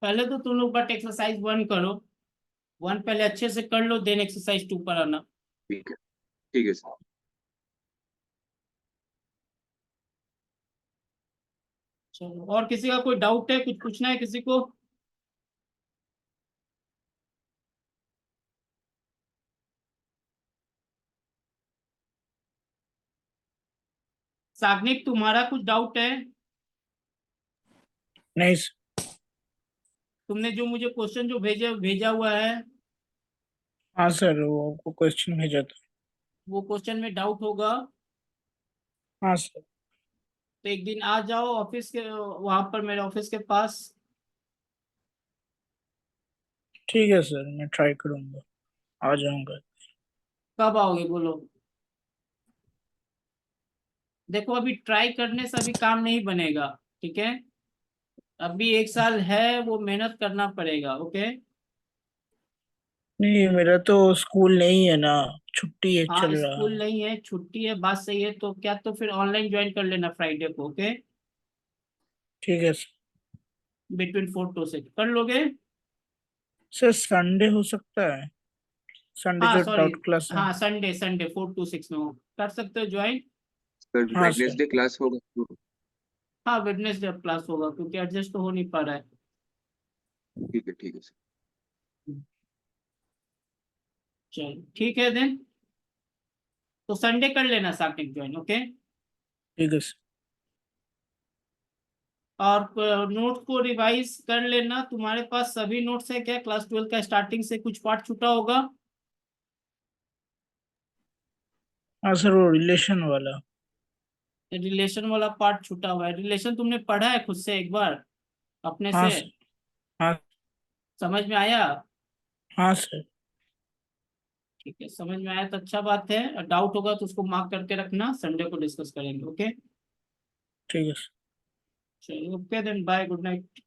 पहले तो तुम लोग बट एक्सरसाइज 1 करो, 1 पहले अच्छे से कर लो, देन एक्सरसाइज 2 पर आना। ठीक है सर। चलो, और किसी का कोई डाउट है, कुछ पूछना है किसी को? साग्निक, तुम्हारा कुछ डाउट है? नहीं तुमने जो मुझे क्वेश्चन जो भेजा भेजा हुआ है, हाँ सर, वो आपको क्वेश्चन भेजा था। वो क्वेश्चन में डाउट होगा हाँ सर। तो एक दिन आ जाओ ऑफिस के वहां पर, मेरे ऑफिस के पास। ठीक है सर, मैं ट्राई करूंगा, आ जाऊंगा। कब आओगे बोलो? देखो, अभी ट्राई करने से अभी काम नहीं बनेगा, ठीक है? अभी 1 साल है, वो मेहनत करना पड़ेगा, ओके। नहीं, मेरा तो स्कूल नहीं है ना, छुट्टी है, हाँ, चल रहा स्कूल है। नहीं है, छुट्टी है, बात सही है, तो क्या तो फिर ऑनलाइन ज्वाइन कर लेना फ्राइडे को, ओके। ठीक है सर। बिटवीन 4 to 6 कर लोगे? सर संडे हो सकता है, संडे हाँ जो सॉरी, डाउट क्लास है। हाँ संडे, संडे 4 to 6 में हो, कर सकते हो ज्वाइन। सर हाँ सर। वेडनेसडे क्लास होगा तो हाँ, वेडनेसडे क्लास होगा, क्योंकि एडजस्ट तो हो नहीं पा रहा है। ठीक है सर। चलो ठीक है देन, तो संडे कर लेना साकेत ज्वाइन, ओके। ठीक है सर। और नोट को रिवाइज कर लेना, तुम्हारे पास सभी नोट्स है क्या? क्लास 12 का स्टार्टिंग से कुछ पार्ट छूटा होगा? हाँ सर, वो रिलेशन वाला। रिलेशन वाला पार्ट छूटा हुआ है। रिलेशन तुमने पढ़ा है खुद से एक बार अपने हाँ से? सर। हाँ। समझ में आया? हाँ सर। ठीक है, समझ में आया तो अच्छा बात है। डाउट होगा तो उसको मार्क करके रखना, संडे को डिस्कस करेंगे, ओके। ठीक है सर। चलिए, okay then, bye, good night.